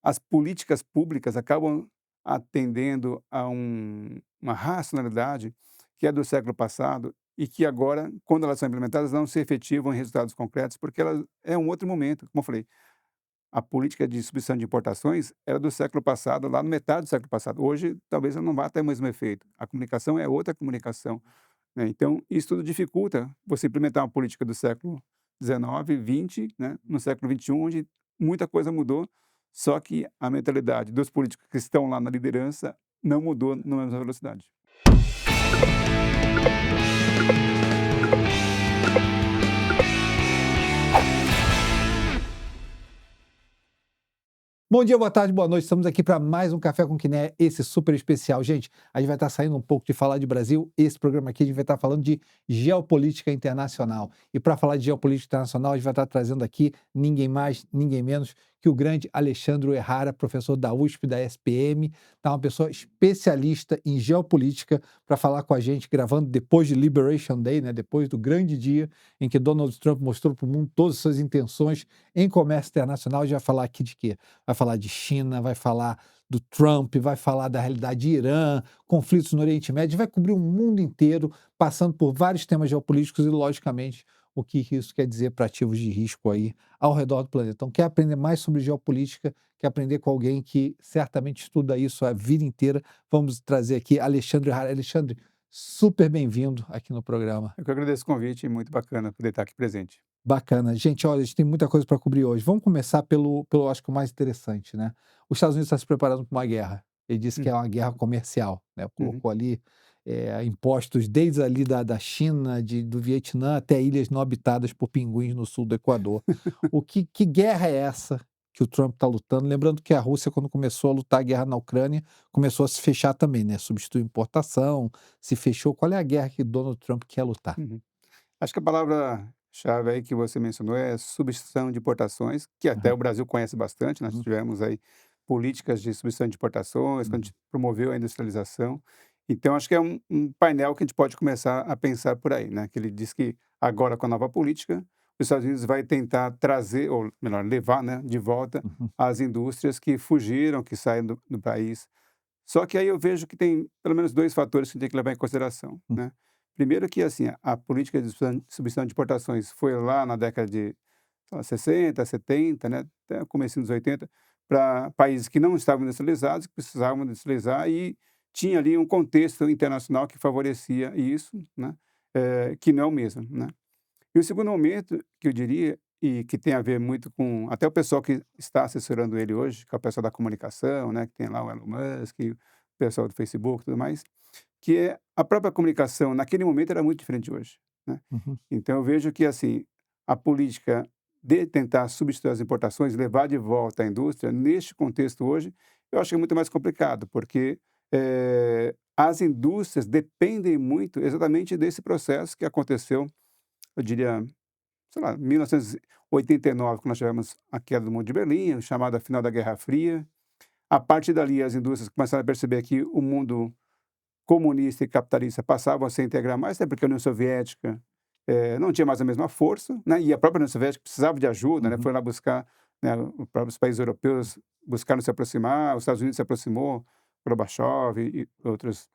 as políticas públicas acabam atendendo a uma racionalidade que é do século passado e que agora, quando elas são implementadas, não se efetivam em resultados concretos, porque elas é um outro momento. Como eu falei, a política de substituição de importações era do século passado, lá no metade do século passado. Hoje, talvez ela não vá ter o mesmo efeito. A comunicação é outra comunicação, né. Então, isso tudo dificulta você implementar uma política do século XIX, XX, né, no século XXI, onde muita coisa mudou, só que a mentalidade dos políticos que estão lá na liderança não mudou na mesma velocidade. Bom dia, boa tarde, boa noite. Estamos aqui para mais um Café com Quiné, esse super especial. Gente, a gente vai estar saindo um pouco de falar de Brasil. Esse programa aqui a gente vai estar falando de geopolítica internacional. E para falar de geopolítica internacional, a gente vai estar trazendo aqui ninguém mais, ninguém menos que o grande Alexandre Errara, professor da USP, da SPM, tá uma pessoa especialista em geopolítica para falar com a gente, gravando depois de Liberation Day, né, depois do grande dia em que Donald Trump mostrou para o mundo todas as suas intenções em comércio internacional. A gente vai falar aqui de quê? Vai falar de China, vai falar do Trump, vai falar da realidade de Irã, conflitos no Oriente Médio, vai cobrir o mundo inteiro, passando por vários temas geopolíticos e, logicamente, o que isso quer dizer para ativos de risco aí ao redor do planeta. Então, quer aprender mais sobre geopolítica, quer aprender com alguém que certamente estuda isso a vida inteira, vamos trazer aqui Alexandre Harari. Alexandre, super bem-vindo aqui no programa. Eu que agradeço o convite, muito bacana poder estar aqui presente. Bacana. Gente, olha, a gente tem muita coisa para cobrir hoje. Vamos começar pelo, acho que o mais interessante, né? Os Estados Unidos está se preparando para uma guerra. Ele disse que é Uhum, uma guerra comercial, né? uhum. Colocou ali impostos desde ali da China, do Vietnã, até ilhas não habitadas por pinguins no sul do Equador. Que guerra é essa que o Trump está lutando? Lembrando que a Rússia, quando começou a lutar a guerra na Ucrânia, começou a se fechar também, né? Substituir importação, se fechou. Qual é a guerra que Donald Trump quer lutar? Uhum. Acho que a palavra-chave aí que você mencionou é substituição de importações, que até o Aham, Brasil conhece bastante. Nós uhum, tivemos aí políticas de substituição de importações, quando a uhum, gente promoveu a industrialização. Então, acho que é um painel que a gente pode começar a pensar por aí, né? Que ele diz que agora, com a nova política, os Estados Unidos vai tentar trazer, ou melhor, levar, né, de volta uhum. as indústrias que fugiram, que saem do país. Só que aí eu vejo que tem pelo menos 2 fatores que a gente tem que levar em consideração, Hum, né. Primeiro que, assim, a política de substituição de importações foi lá na década de, sei lá, 60, 70, né, até o comecinho dos 80, para países que não estavam industrializados, que precisavam industrializar e tinha ali um contexto internacional que favorecia isso, né, que não é o mesmo, né. E o segundo momento que eu diria, e que tem a ver muito com até o pessoal que está assessorando ele hoje, que é o pessoal da comunicação, né, que tem lá o Elon Musk, o pessoal do Facebook e tudo mais, que é a própria comunicação naquele momento era muito diferente de hoje, né. uhum, Então eu vejo que, assim, a política de tentar substituir as importações, levar de volta a indústria, neste contexto hoje, eu acho que é muito mais complicado, porque, as indústrias dependem muito exatamente desse processo que aconteceu, eu diria, sei lá, 1989, quando nós tivemos a queda do Muro de Berlim, a chamada final da Guerra Fria. A partir dali, as indústrias começaram a perceber que o mundo comunista e capitalista passavam a se integrar mais, até porque a União Soviética, não tinha mais a mesma força, né, e a própria União Soviética precisava de ajuda, né, uhum, foi lá buscar, né, os próprios países europeus buscaram se aproximar, os Estados Unidos se aproximou, Gorbachev e outros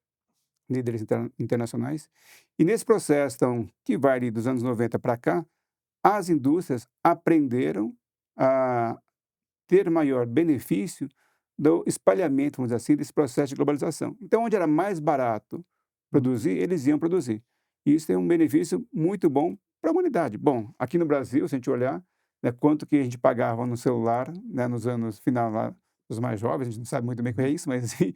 líderes internacionais. E nesse processo, então, que vai ali dos anos 90 para cá, as indústrias aprenderam a ter maior benefício do espalhamento, vamos dizer assim, desse processo de globalização. Então, onde era mais barato hum, produzir, eles iam produzir. E isso tem um benefício muito bom para a humanidade. Bom, aqui no Brasil, se a gente olhar, né, quanto que a gente pagava no celular, né, nos anos final lá, dos mais jovens, a gente não sabe muito bem o que é uhum, isso, mas assim,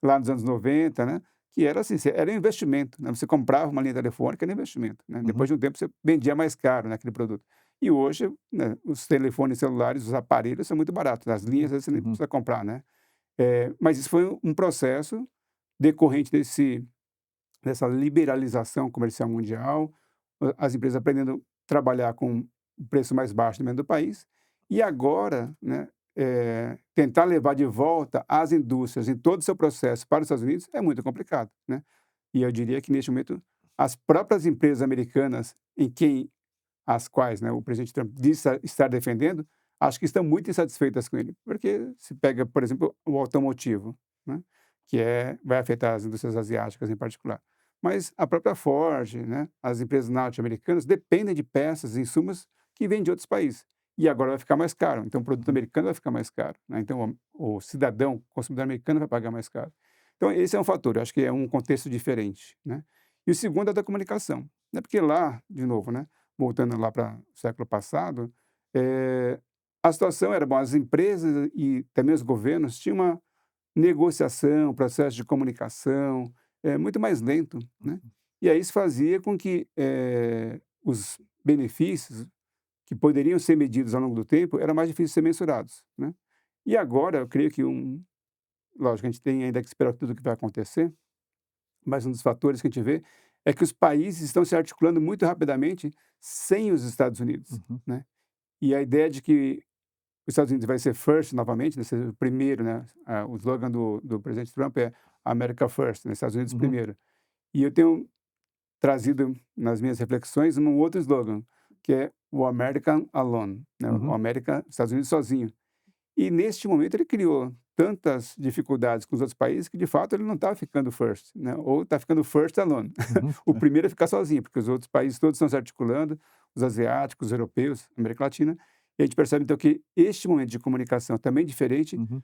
lá nos anos 90, né, que era assim, era um investimento, né, você comprava uma linha telefônica, era investimento, né, depois uhum, de um tempo você vendia mais caro, né, aquele produto. E hoje, né, os telefones celulares, os aparelhos são muito baratos, as linhas às vezes você nem uhum, precisa comprar, né. Mas isso foi um processo decorrente dessa liberalização comercial mundial, as empresas aprendendo a trabalhar com o preço mais baixo dentro do país, e agora, né, tentar levar de volta as indústrias em todo o seu processo para os Estados Unidos é muito complicado, né. E eu diria que neste momento as próprias empresas americanas em quem as quais, né, o presidente Trump diz estar defendendo, acho que estão muito insatisfeitas com ele, porque se pega, por exemplo, o automotivo, né, que vai afetar as indústrias asiáticas em particular. Mas a própria Ford, né, as empresas norte-americanas dependem de peças e insumos que vêm de outros países. E agora vai ficar mais caro, então o produto Uhum. americano vai ficar mais caro, né, então o cidadão, o consumidor americano vai pagar mais caro. Então esse é um fator, eu acho que é um contexto diferente, né. E o segundo é da comunicação, né, porque lá, de novo, né, voltando lá para o século passado, eh, a situação era, bom, as empresas e também os governos tinham uma negociação, processo de comunicação, muito mais lento, né. E aí isso fazia com que, os benefícios que poderiam ser medidos ao longo do tempo, era mais difícil de ser mensurados, né. E agora eu creio que lógico, a gente tem ainda que esperar tudo o que vai acontecer, mas um dos fatores que a gente vê é que os países estão se articulando muito rapidamente sem os Estados Unidos, Uhum. né. E a ideia de que os Estados Unidos vai ser first novamente, né, ser o primeiro, né, o slogan do presidente Trump é America First, né, Estados Unidos Uhum. primeiro. E eu tenho trazido nas minhas reflexões um outro slogan, que é o American Alone, né, o Uhum. América, Estados Unidos sozinho. E neste momento ele criou tantas dificuldades com os outros países que de fato ele não está ficando first, né, ou está ficando first alone. Uhum. O primeiro é ficar sozinho, porque os outros países todos estão se articulando, os asiáticos, os europeus, América Latina, e a gente percebe então que este momento de comunicação também diferente, Uhum.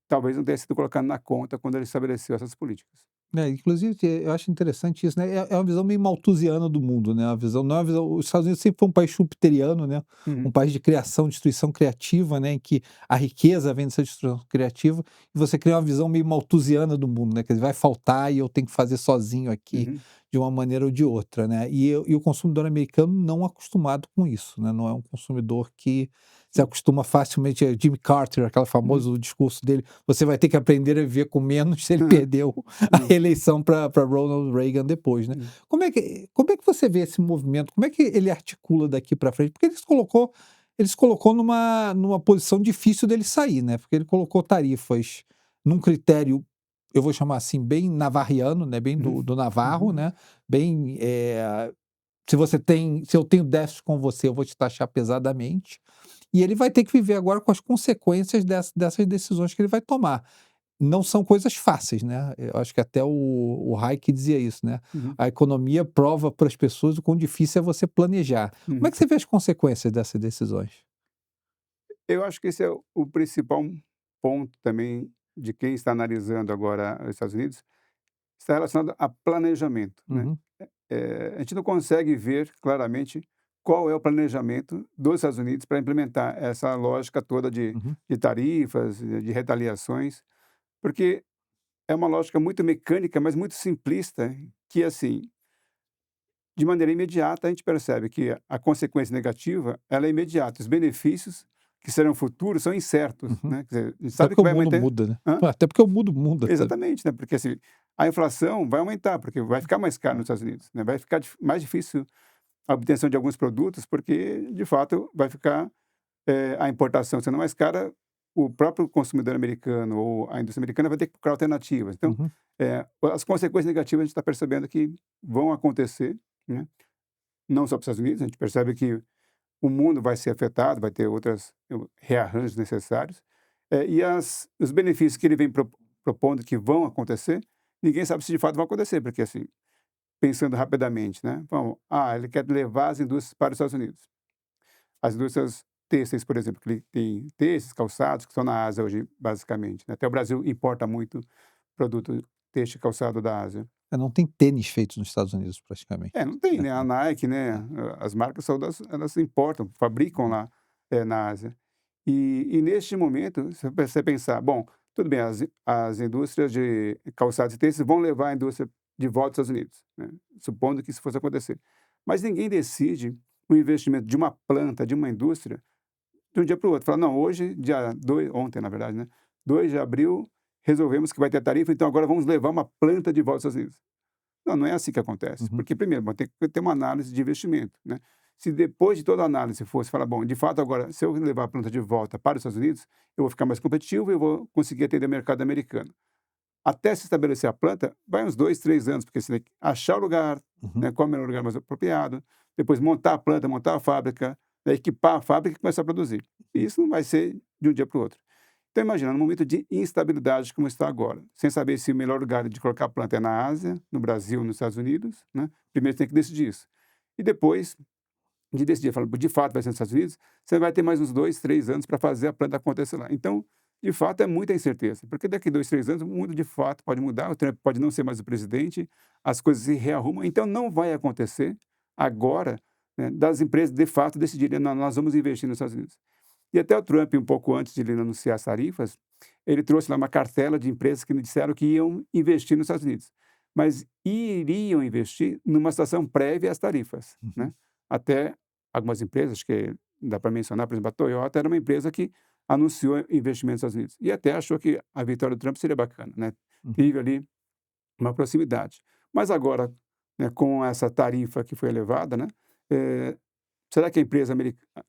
talvez não tenha sido colocado na conta quando ele estabeleceu essas políticas. Inclusive, eu acho interessante isso, né? É uma visão meio malthusiana do mundo, né? A visão, não é uma visão. Os Estados Unidos sempre foi um país jupiteriano, né? Um Uhum, país de criação, destruição criativa, né? Em que a riqueza vem dessa destruição criativa, e você cria uma visão meio malthusiana do mundo, né? Que vai faltar e eu tenho que fazer sozinho aqui, uhum, de uma maneira ou de outra, né? E o consumidor americano não acostumado com isso, né? Não é um consumidor que se acostuma facilmente. Jimmy Carter, aquele uhum, famoso discurso dele, você vai ter que aprender a viver com menos se ele uhum, perdeu a sim, reeleição para Ronald Reagan depois, né. sim, Como é que você vê esse movimento? Como é que ele articula daqui para frente? Porque eles colocou numa posição difícil dele sair, né, porque ele colocou tarifas num critério, eu vou chamar assim, bem navarriano, né, bem uhum, do navarro, uhum, né, bem, se eu tenho déficit com você, eu vou te taxar pesadamente, e ele vai ter que viver agora com as consequências dessas decisões que ele vai tomar. Não são coisas fáceis, né, eu acho que até o Hayek dizia isso, né, uhum, a economia prova para as pessoas o quão difícil é você planejar. Como é uhum. que você vê as consequências dessas decisões? Eu acho que esse é o principal ponto também de quem está analisando agora os Estados Unidos, está relacionado a planejamento, né. Uhum. A gente não consegue ver claramente qual é o planejamento dos Estados Unidos para implementar essa lógica toda Uhum. de tarifas, de retaliações, porque é uma lógica muito mecânica, mas muito simplista, que assim, de maneira imediata a gente percebe que a consequência negativa, ela é imediata, os benefícios que serão futuros são incertos, Uhum. né, quer dizer, a gente Até sabe porque que o vai mundo aumentar. muda, né. Hã? Até porque o mundo muda, sabe. Exatamente, né, porque assim, a inflação vai aumentar, porque vai ficar mais caro nos Estados Unidos, né, vai ficar mais difícil a obtenção de alguns produtos, porque de fato vai ficar, a importação sendo mais cara, o próprio consumidor americano ou a indústria americana vai ter que procurar alternativas. Então, Uhum. as consequências negativas a gente está percebendo que vão acontecer, né, não só para os Estados Unidos, a gente percebe que o mundo vai ser afetado, vai ter outras rearranjos necessários, e os benefícios que ele vem propondo que vão acontecer, ninguém sabe se de fato vão acontecer, porque assim, pensando rapidamente, né, vamos, ele quer levar as indústrias para os Estados Unidos. As indústrias têxteis, por exemplo, que ele tem têxteis, calçados, que estão na Ásia hoje, basicamente, né, até o Brasil importa muito produto têxtil e calçado da Ásia. Não tem tênis feitos nos Estados Unidos praticamente. Não tem, É, né, a Nike, né, é, as marcas todas, elas importam, fabricam uhum, lá, na Ásia. E neste momento, se você pensar, bom, tudo bem, as indústrias de calçados e têxteis vão levar a indústria de volta aos Estados Unidos, né, supondo que isso fosse acontecer. Mas ninguém decide o investimento de uma planta, de uma indústria, de um dia para o outro. Fala: "Não, hoje, dia 2, ontem na verdade, né, 2 de abril, resolvemos que vai ter tarifa, então agora vamos levar uma planta de volta aos Estados Unidos". Não, não é assim que acontece, uhum, porque primeiro vai ter que ter uma análise de investimento, né. Se depois de toda a análise fosse falar: "Bom, de fato agora se eu levar a planta de volta para os Estados Unidos, eu vou ficar mais competitivo e eu vou conseguir atender o mercado americano". Até se estabelecer a planta, vai uns 2, 3 anos, porque você tem que achar o lugar, uhum, né, qual é o melhor lugar mais apropriado, depois montar a planta, montar a fábrica, equipar a fábrica e começar a produzir. E isso não vai ser de um dia para o outro. Então, imagina, num momento de instabilidade como está agora, sem saber se o melhor lugar de colocar a planta é na Ásia, no Brasil ou nos Estados Unidos, né? Primeiro tem que decidir isso. E depois de decidir, falando, de fato vai ser nos Estados Unidos, você vai ter mais uns 2, 3 anos para fazer a planta acontecer lá. Então, de fato, é muita incerteza, porque daqui 2, 3 anos o mundo de fato pode mudar, o Trump pode não ser mais o presidente, as coisas se rearrumam, então não vai acontecer agora, né, das empresas de fato decidirem, "Não, nós vamos investir nos Estados Unidos." E até o Trump, um pouco antes de ele anunciar as tarifas, ele trouxe lá uma cartela de empresas que me disseram que iam investir nos Estados Unidos, mas iriam investir numa situação prévia às tarifas, Uhum. né? Até algumas empresas, acho que dá para mencionar, por exemplo, a Toyota era uma empresa que anunciou investimento nos Estados Unidos e até achou que a vitória do Trump seria bacana, né? Uhum. Teve ali uma proximidade. Mas agora, né, com essa tarifa que foi elevada, né, eh, será que a empresa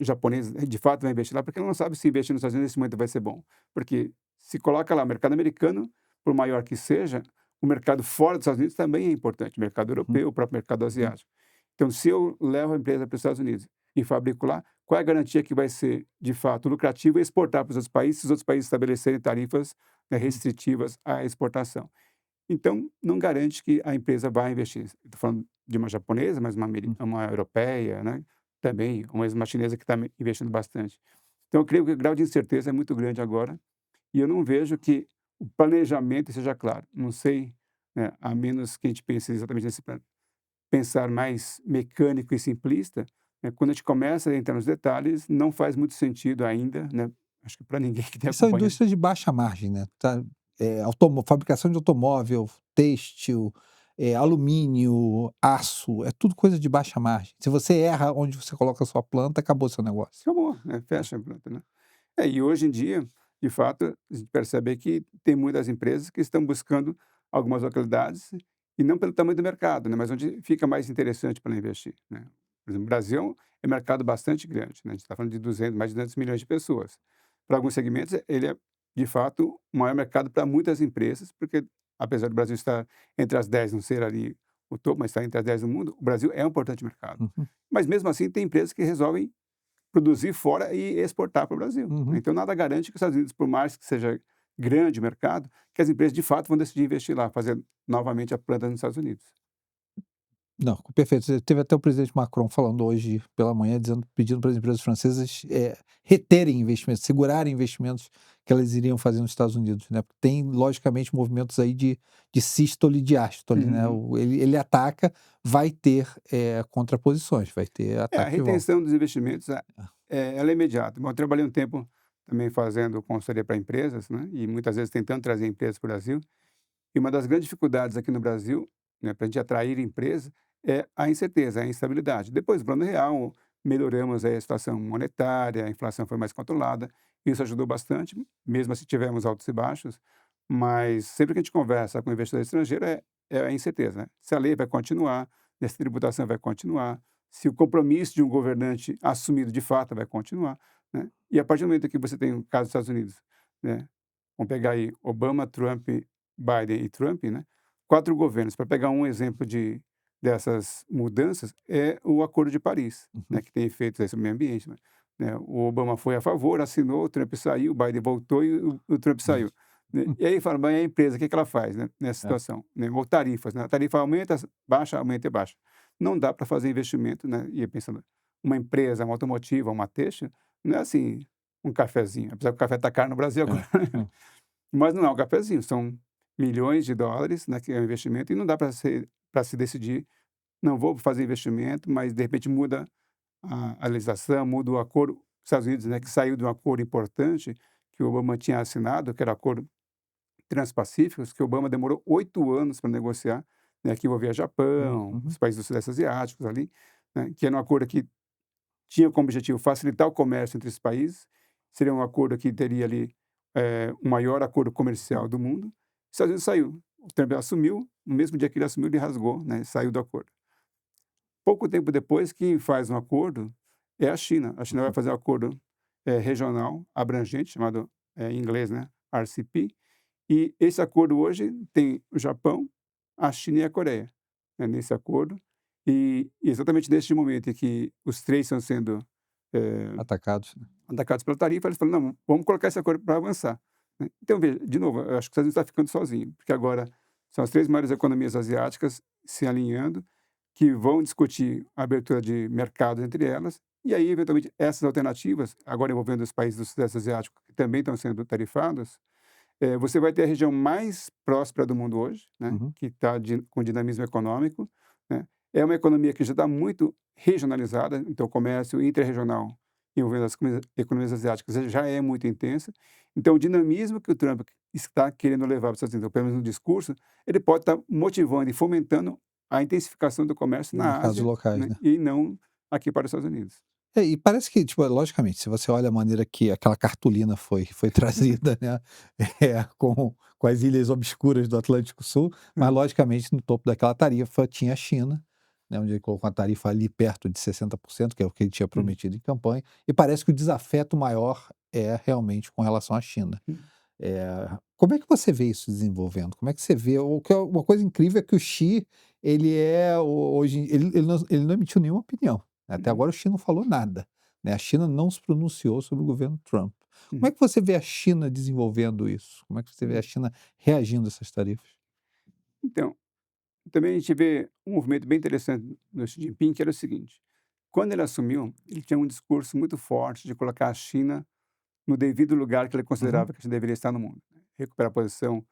japonesa de fato vai investir lá? Porque ela não sabe se investir nos Estados Unidos nesse momento vai ser bom. Porque se coloca lá o mercado americano, por maior que seja, o mercado fora dos Estados Unidos também é importante, o mercado Uhum. europeu, o próprio mercado Uhum. asiático. Então, se eu levo a empresa para os Estados Unidos e fabrico lá, qual é a garantia que vai ser, de fato, lucrativo exportar para os outros países, se os outros países estabelecerem tarifas, né, Uhum. restritivas à exportação? Então, não garante que a empresa vai investir. Estou falando de uma japonesa, mas Uhum. uma europeia, né, também, uma chinesa que está investindo bastante. Então, eu creio que o grau de incerteza é muito grande agora, e eu não vejo que o planejamento seja claro. Não sei, né, a menos que a gente pense exatamente nesse plano, pensar mais mecânico e simplista, né, quando a gente começa a entrar nos detalhes, não faz muito sentido ainda, né, acho que para ninguém que tem E são acompanhado. indústrias de baixa margem, né, tá, fabricação de automóvel, têxtil, alumínio, aço, é tudo coisa de baixa margem. Se você erra onde você coloca a sua planta, acabou seu negócio. Acabou, né, fecha a planta, né. E hoje em dia, de fato, a gente percebe que tem muitas empresas que estão buscando algumas localidades, e não pelo tamanho do mercado, né, mas onde fica mais interessante para investir, né. Por exemplo, o Brasil é um mercado bastante grande, né, a gente está falando de 200, mais de 200 milhões de pessoas. Para alguns segmentos, ele é, de fato, o maior mercado para muitas empresas, porque apesar do Brasil estar entre as 10, não ser ali o topo, mas estar entre as 10 do mundo, o Brasil é um importante mercado. Uhum. Mas mesmo assim tem empresas que resolvem produzir fora e exportar para o Brasil. Uhum. Então nada garante que os Estados Unidos, por mais que seja grande o mercado, que as empresas de fato vão decidir investir lá, fazer novamente a planta nos Estados Unidos. Não, perfeito. Você teve até o presidente Macron falando hoje pela manhã, pedindo para as empresas francesas, reterem investimentos, segurarem investimentos que elas iriam fazer nos Estados Unidos, né, porque tem logicamente movimentos aí de sístole e diástole, né, Uhum. ele ataca, vai ter, contraposições, vai ter A ataque de volta. retenção dos investimentos, ela é imediata. Bom, eu trabalhei um tempo também fazendo consultoria para empresas, né, e muitas vezes tentando trazer empresas para o Brasil. E uma das grandes dificuldades aqui no Brasil, né, para a gente atrair empresas, é a incerteza, a instabilidade. Depois do Plano Real, melhoramos aí a situação monetária, a inflação foi mais controlada, isso ajudou bastante, mesmo assim tivemos altos e baixos, mas sempre que a gente conversa com o investidor estrangeiro é a incerteza, né? Se a lei vai continuar, se a tributação vai continuar, se o compromisso de um governante assumido de fato vai continuar, né? E a partir do momento que você tem o caso dos Estados Unidos, né? Vamos pegar aí Obama, Trump, Biden e Trump, né, 4 governos. Para pegar um exemplo dessas mudanças, é o Acordo de Paris, né, Uhum. que tem efeitos aí sobre o meio ambiente, né. O Obama foi a favor, assinou, o Trump saiu, o Biden voltou e o Trump saiu, né. E aí fala: "Mas a empresa, o que que ela faz, né, nessa É. situação?", né, ou tarifas, né, a tarifa aumenta, baixa, aumenta e baixa. Não dá para fazer investimento, né, e pensando, uma empresa, uma automotiva, uma têxtil, não é assim, um cafezinho, apesar que o café está caro no Brasil É, agora. é. Mas não é um cafezinho, são milhões de dólares, né, que é um investimento e não dá para se decidir: "Não vou fazer investimento", mas de repente muda a legislação, muda o acordo. Os Estados Unidos, né, que saiu de um acordo importante que o Obama tinha assinado, que era o Acordo Transpacíficos, que o Obama demorou 8 anos para negociar, né, que envolvia Japão, os Uhum. países do Sudeste Asiáticos ali, né, que era um acordo que tinha como objetivo facilitar o comércio entre esses países, seria um acordo que teria ali, o maior acordo comercial do mundo. Os Estados Unidos saiu, o Trump assumiu, no mesmo dia que ele assumiu, ele rasgou, né, saiu do acordo. Pouco tempo depois, quem faz um acordo é a China. A China vai Uhum. fazer um acordo, regional, abrangente, chamado, em inglês, né, RCP, e esse acordo hoje tem o Japão, a China e a Coreia, né, nesse acordo. E exatamente neste momento em que os 3 estão sendo Atacados, né? atacados pela tarifa, eles falaram: "Não, vamos colocar esse acordo para avançar", né. Então veja, de novo, eu acho que os Estados Unidos está ficando sozinho, porque agora são as 3 maiores economias asiáticas se alinhando, que vão discutir a abertura de mercados entre elas, e aí eventualmente essas alternativas, agora envolvendo os países do sudeste asiático, que também estão sendo tarifados, você vai ter a região mais próspera do mundo hoje, né, Uhum. que está com dinamismo econômico, né. É uma economia que já está muito regionalizada, então o comércio interregional envolvendo as economias asiáticas já é muito intensa. Então o dinamismo que o Trump está querendo levar para os Estados Unidos, ou pelo menos no discurso, ele pode estar motivando e fomentando a intensificação do comércio Nos na mercados Ásia, locais, né, né? e não aqui para os Estados Unidos. É, e parece que, tipo, logicamente, se você olha a maneira que aquela cartolina foi trazida, né, com as ilhas obscuras do Atlântico Sul, mas logicamente no topo daquela tarifa tinha a China, né, onde ele colocou uma tarifa ali perto de 60%, que é o que ele tinha Uhum, prometido em campanha, e parece que o desafeto maior é realmente com relação à China. uhum, Como é que você vê isso desenvolvendo? Como é que você vê o que é uma coisa incrível é que o Xi, ele é ho hoje ele não emitiu nenhuma opinião. Até uhum, agora o Xi não falou nada, né, a China não se pronunciou sobre o governo Trump. Como é uhum, que você vê a China desenvolvendo isso? Como é que você vê a uhum. China reagindo a essas tarifas? Então, também a gente vê um movimento bem interessante no Xi Jinping, que era o seguinte: quando ele assumiu, ele tinha um discurso muito forte de colocar a China no devido lugar que ele Uhum, considerava que a China deveria estar no mundo, né. Recuperar a posição,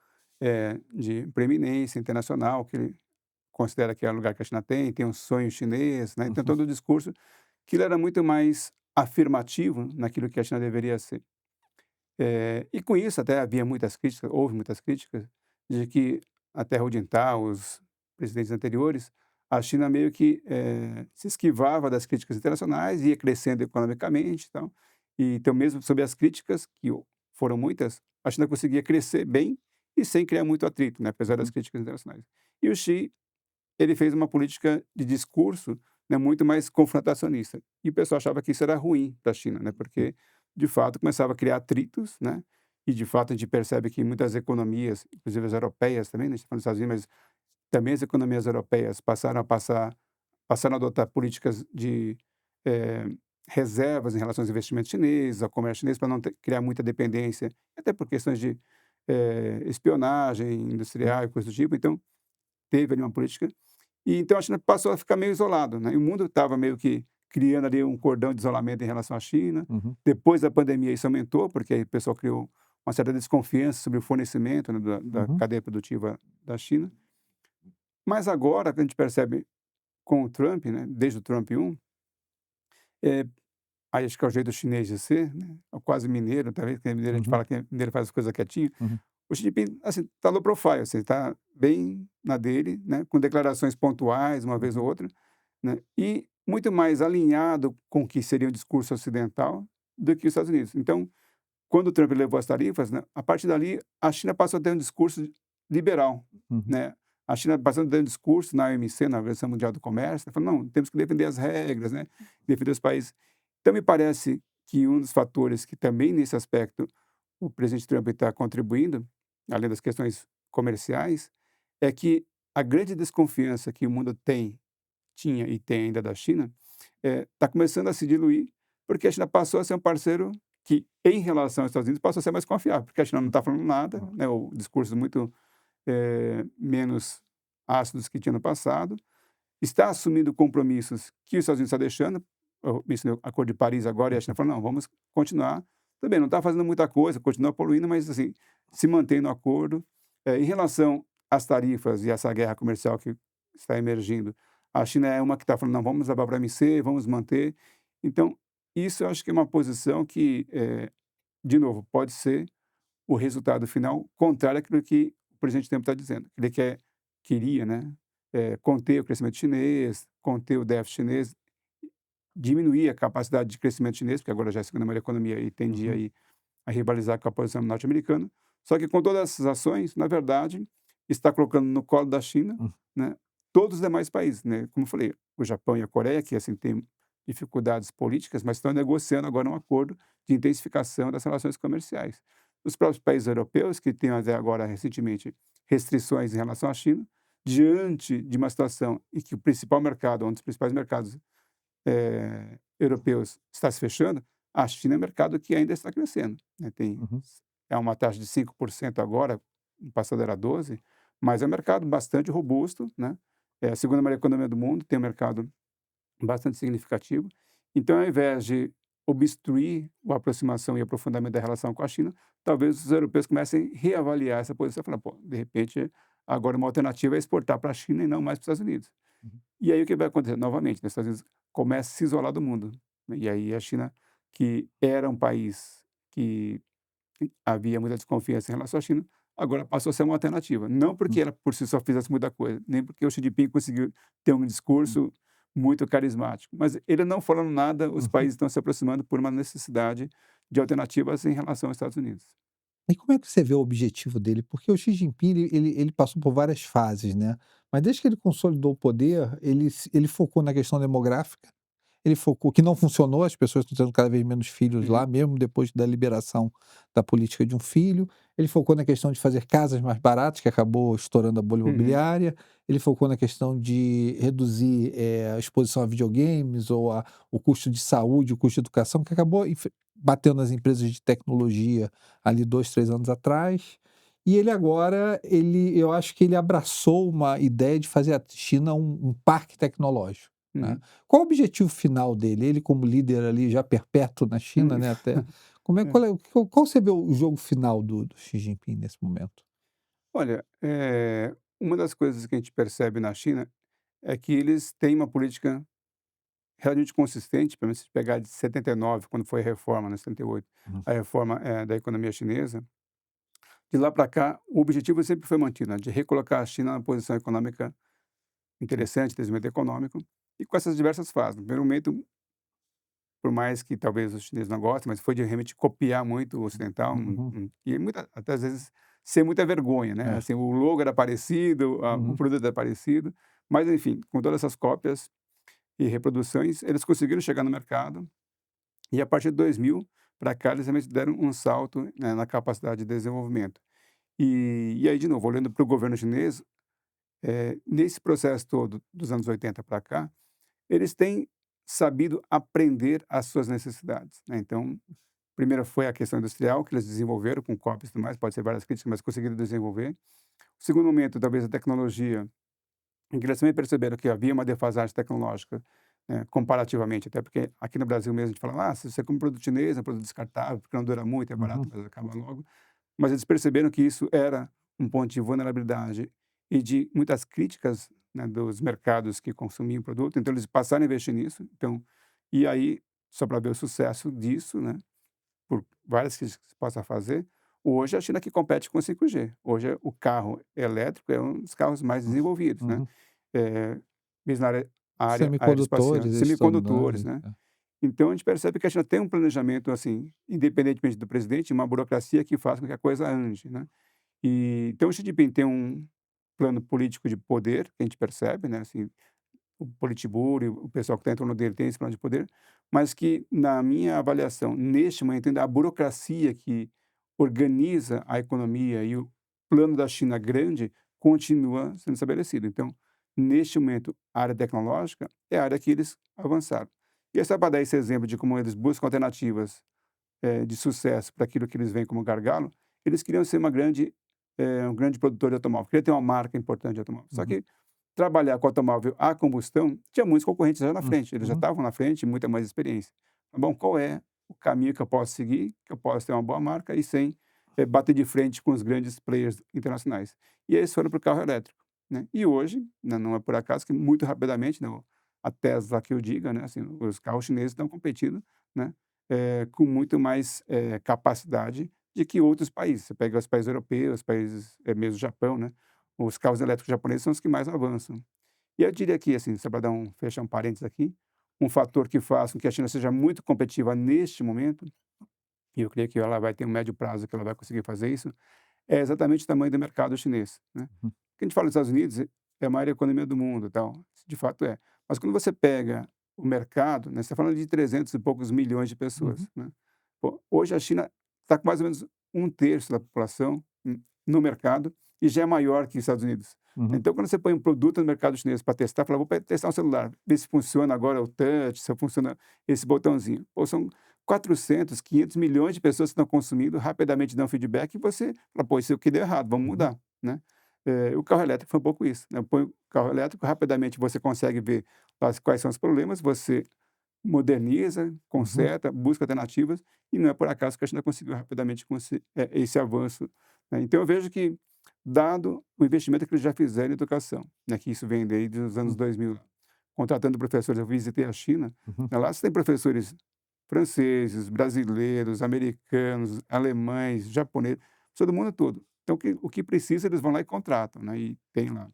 de preeminência internacional, que ele considera que é o lugar que a China tem um sonho chinês, né, então uhum, todo o discurso que ele era muito mais afirmativo naquilo que a China deveria ser. E com isso até havia muitas críticas, houve muitas críticas, de que até Hu Jintao, os presidentes anteriores, a China meio que, se esquivava das críticas internacionais, ia crescendo economicamente e tal. E então mesmo sob as críticas, que foram muitas, a China conseguia crescer bem e sem criar muito atrito, né, apesar das uhum, críticas internacionais. E o Xi, ele fez uma política de discurso, né, muito mais confrontacionista. E o pessoal achava que isso era ruim para a China, né, porque, de fato, começava a criar atritos, né, e de fato a gente percebe que muitas economias, inclusive as europeias também, né, a gente tá falando dos Estados Unidos, mas também as economias europeias passaram a adotar políticas de, eh, reservas em relação aos investimentos chineses, ao comércio chinês, para não criar muita dependência, até por questões de, espionagem industrial e coisas do tipo. Então, teve ali uma política e então a China passou a ficar meio isolado, né, e o mundo estava meio que criando ali um cordão de isolamento em relação à China. uhum, Depois da pandemia isso aumentou, porque aí o pessoal criou uma certa desconfiança sobre o fornecimento, né, da uhum, cadeia produtiva da China. Mas agora que a gente percebe com o Trump, né, desde o Trump 1, eh, aí acho que é o jeito chinês de ser, né, é quase mineiro, talvez, que mineiro a gente uhum, fala que mineiro faz as coisas quietinho. uhum, O Xi Jinping, assim, tá low profile, assim, tá bem na dele, né, com declarações pontuais, uma vez ou uhum, outra, né, e muito mais alinhado com o que seria o discurso ocidental do que os Estados Unidos. Então, quando o Trump levou as tarifas, né, a partir dali, a China passou a ter um discurso liberal, uhum, né. A China passou a ter um discurso na OMC, na Organização Mundial do Comércio, né, falando: "Não, temos que defender as regras, né, defender os países". Então me parece que um dos fatores que também nesse aspecto o presidente Trump está contribuindo, além das questões comerciais, é que a grande desconfiança que o mundo tinha e tem ainda da China, está começando a se diluir, porque a China passou a ser um parceiro que, em relação aos Estados Unidos, passou a ser mais confiável, porque a China não está falando nada, uhum, né, o discurso muito, menos ácidos que tinha no passado, está assumindo compromissos que os Estados Unidos está deixando, isso no Acordo de Paris agora, e a China uhum, falou: "Não, vamos continuar". Tudo bem, não está fazendo muita coisa, continua poluindo, mas, assim, se mantém no acordo. Em relação às tarifas e essa guerra comercial que está emergindo, a China é uma que está falando: "Não, vamos levar para a OMC, vamos manter". Então, isso eu acho que é uma posição que, de novo, pode ser o resultado final contrário àquilo que o presidente Trump está dizendo. Ele queria, né, conter o crescimento chinês, conter o déficit chinês, diminuir a capacidade de crescimento chinês, porque agora já é a segunda maior economia e tendia uhum, aí a rivalizar com a posição norte-americana. Só que com todas essas ações, na verdade, está colocando no colo da China, uhum, né, todos os demais países, né. Como eu falei, o Japão e a Coreia, que, assim, têm dificuldades políticas, mas estão negociando agora um acordo de intensificação das relações comerciais. Os próprios países europeus, que têm até agora, recentemente, restrições em relação à China, diante de uma situação em que o principal mercado, um dos principais mercados europeus está se fechando, a China é um mercado que ainda está crescendo, né, Uhum. é uma taxa de 5% agora, no passado era 12, mas é um mercado bastante robusto, né, é a segunda maior economia do mundo, tem um mercado bastante significativo. Então, ao invés de obstruir a aproximação e aprofundamento da relação com a China, talvez os europeus comecem a reavaliar essa posição, falar: "Pô, de repente, agora uma alternativa é exportar para a China e não mais para os Estados Unidos". Uhum. E aí o que vai acontecer? Novamente, né, os Estados Unidos começa a se isolar do mundo, né, e aí a China, que era um país que havia muita desconfiança em relação à China, agora passou a ser uma alternativa. Não porque Hum. ela por si só fizesse muita coisa, nem porque o Xi Jinping conseguiu ter um Hum. discurso muito carismático, mas ele não falando nada, os Uhum. países estão se aproximando por uma necessidade de alternativas em relação aos Estados Unidos. E como é que você vê o objetivo dele? Porque o Xi Jinping ele passou por várias fases, né, mas desde que ele consolidou o poder, ele focou na questão demográfica. Ele focou que não funcionou, as pessoas estão tendo cada vez menos filhos lá, Uhum, mesmo depois da liberação da política de um filho. Ele focou na questão de fazer casas mais baratas, que acabou estourando a bolha uhum, imobiliária. Ele focou na questão de reduzir, a exposição a videogames ou o custo de saúde, o custo de educação, que acabou batendo nas empresas de tecnologia ali 2, 3 anos atrás. E ele agora, eu acho que ele abraçou uma ideia de fazer a China um parque tecnológico, né. uhum, Qual o objetivo final dele? Ele como líder ali já perpétuo na China, hum. né, até como é É. qual é qual você vê o jogo final do Xi Jinping nesse momento? Olha, uma das coisas que a gente percebe na China é que eles têm uma política relativamente consistente, pelo menos se pegar de 79, quando foi a reforma, né, 78, Uhum. a reforma, da economia chinesa. De lá para cá, o objetivo sempre foi mantido, né, de recolocar a China na posição econômica Sim. interessante, desenvolvimento econômico, e com essas diversas fases. No primeiro momento, por mais que talvez os chineses não gostem, mas foi de realmente copiar muito o ocidental, Uhum. e até às vezes sem muita vergonha, né? É. Assim, o logo era parecido, o Uhum. produto era parecido, mas enfim, com todas essas cópias e reproduções, eles conseguiram chegar no mercado e a partir de 2000 para cá eles realmente deram um salto, né, na capacidade de desenvolvimento. E aí, de novo, olhando para o governo chinês, nesse processo todo dos anos 80 para cá, eles têm sabido aprender as suas necessidades, né. Então, primeiro foi a questão industrial que eles desenvolveram com cópias e tudo mais, pode ser várias críticas, mas conseguiram desenvolver. O segundo momento, talvez a tecnologia, em que eles também perceberam que havia uma defasagem tecnológica, né, comparativamente, até porque aqui no Brasil mesmo a gente fala: "Ah, se você compra um produto chinês, é um produto descartável, porque não dura muito, é barato, Uhum. mas acaba logo". Mas eles perceberam que isso era um ponto de vulnerabilidade e de muitas críticas, né, dos mercados que consumiam o produto, então eles passaram a investir nisso. Então, e aí, só para ver o sucesso disso, né, por várias críticas que se possa fazer, hoje a China que compete com o 5G. Hoje o carro elétrico é um dos carros mais desenvolvidos, né, Uhum. eh, mesmo na área aeroespacial, Semicondutores, esses estão semicondutores, dando, né. é. Então a gente percebe que a China tem um planejamento, assim, independentemente do presidente, uma burocracia que faz com que a coisa ande, né. E então o Xi Jinping tem um plano político de poder, que a gente percebe, né, assim, o Politburo o pessoal que está em torno dele tem esse plano de poder, mas que, na minha avaliação, neste momento ainda a burocracia que organiza a economia e o plano da China grande continua sendo estabelecido. Então, neste momento, a área tecnológica é a área que eles avançaram. E é só para dar esse exemplo de como eles buscam alternativas, de sucesso para aquilo que eles veem como gargalo, eles queriam ser um grande produtor de automóvel, queria ter uma marca importante de automóvel. Só Uhum. que trabalhar com automóvel a combustão, tinha muitos concorrentes já na frente, eles já Uhum. estavam na frente, muita mais experiência. Tá bom, qual é o caminho que eu posso seguir, que eu posso ter uma boa marca e sem, bater de frente com os grandes players internacionais. E eles foram para o carro elétrico, né. E hoje, né, não é por acaso que muito rapidamente, né, a Tesla que eu diga, né, assim, os carros chineses estão competindo, né, com muito mais, capacidade de que outros países. Você pega os países europeus, países, mesmo o Japão, né, os carros elétricos japoneses são os que mais avançam. E eu diria que, assim, só para dar fechar um parênteses aqui, um fator que faz com que a China seja muito competitiva neste momento, e eu creio que ela vai ter um médio prazo que ela vai conseguir fazer isso, é exatamente o tamanho do mercado chinês, né. Uhum. Porque a gente fala dos Estados Unidos, é a maior economia do mundo e tal, de fato é. Mas quando você pega o mercado, né, você está falando de 300 e poucos milhões de pessoas, Uhum. né. Pô, hoje a China está com mais ou menos um terço da população, no mercado e já é maior que os Estados Unidos. Uhum. Então, quando você põe um produto no mercado chinês para testar, fala: "Vou testar um celular, ver se funciona agora o touch, se funciona esse botãozinho". Pô, são 400, 500 milhões de pessoas que estão consumindo, rapidamente dão feedback e você fala: "Pô, isso aqui deu errado, vamos Uhum. mudar", né. O carro elétrico foi um pouco isso, né, põe o carro elétrico, rapidamente você consegue ver quais são os problemas, você moderniza, Uhum. conserta, busca alternativas, e não é por acaso que a China conseguiu rapidamente esse avanço, né. Então eu vejo que, dado o investimento que eles já fizeram em educação, né, que isso vem desde os anos Hum. 2000, contratando professores, eu visitei a China, Uhum. né, lá você tem professores franceses, brasileiros, americanos, alemães, japoneses, todo mundo todo. Então o que precisa eles vão lá e contratam, né, e tem lá.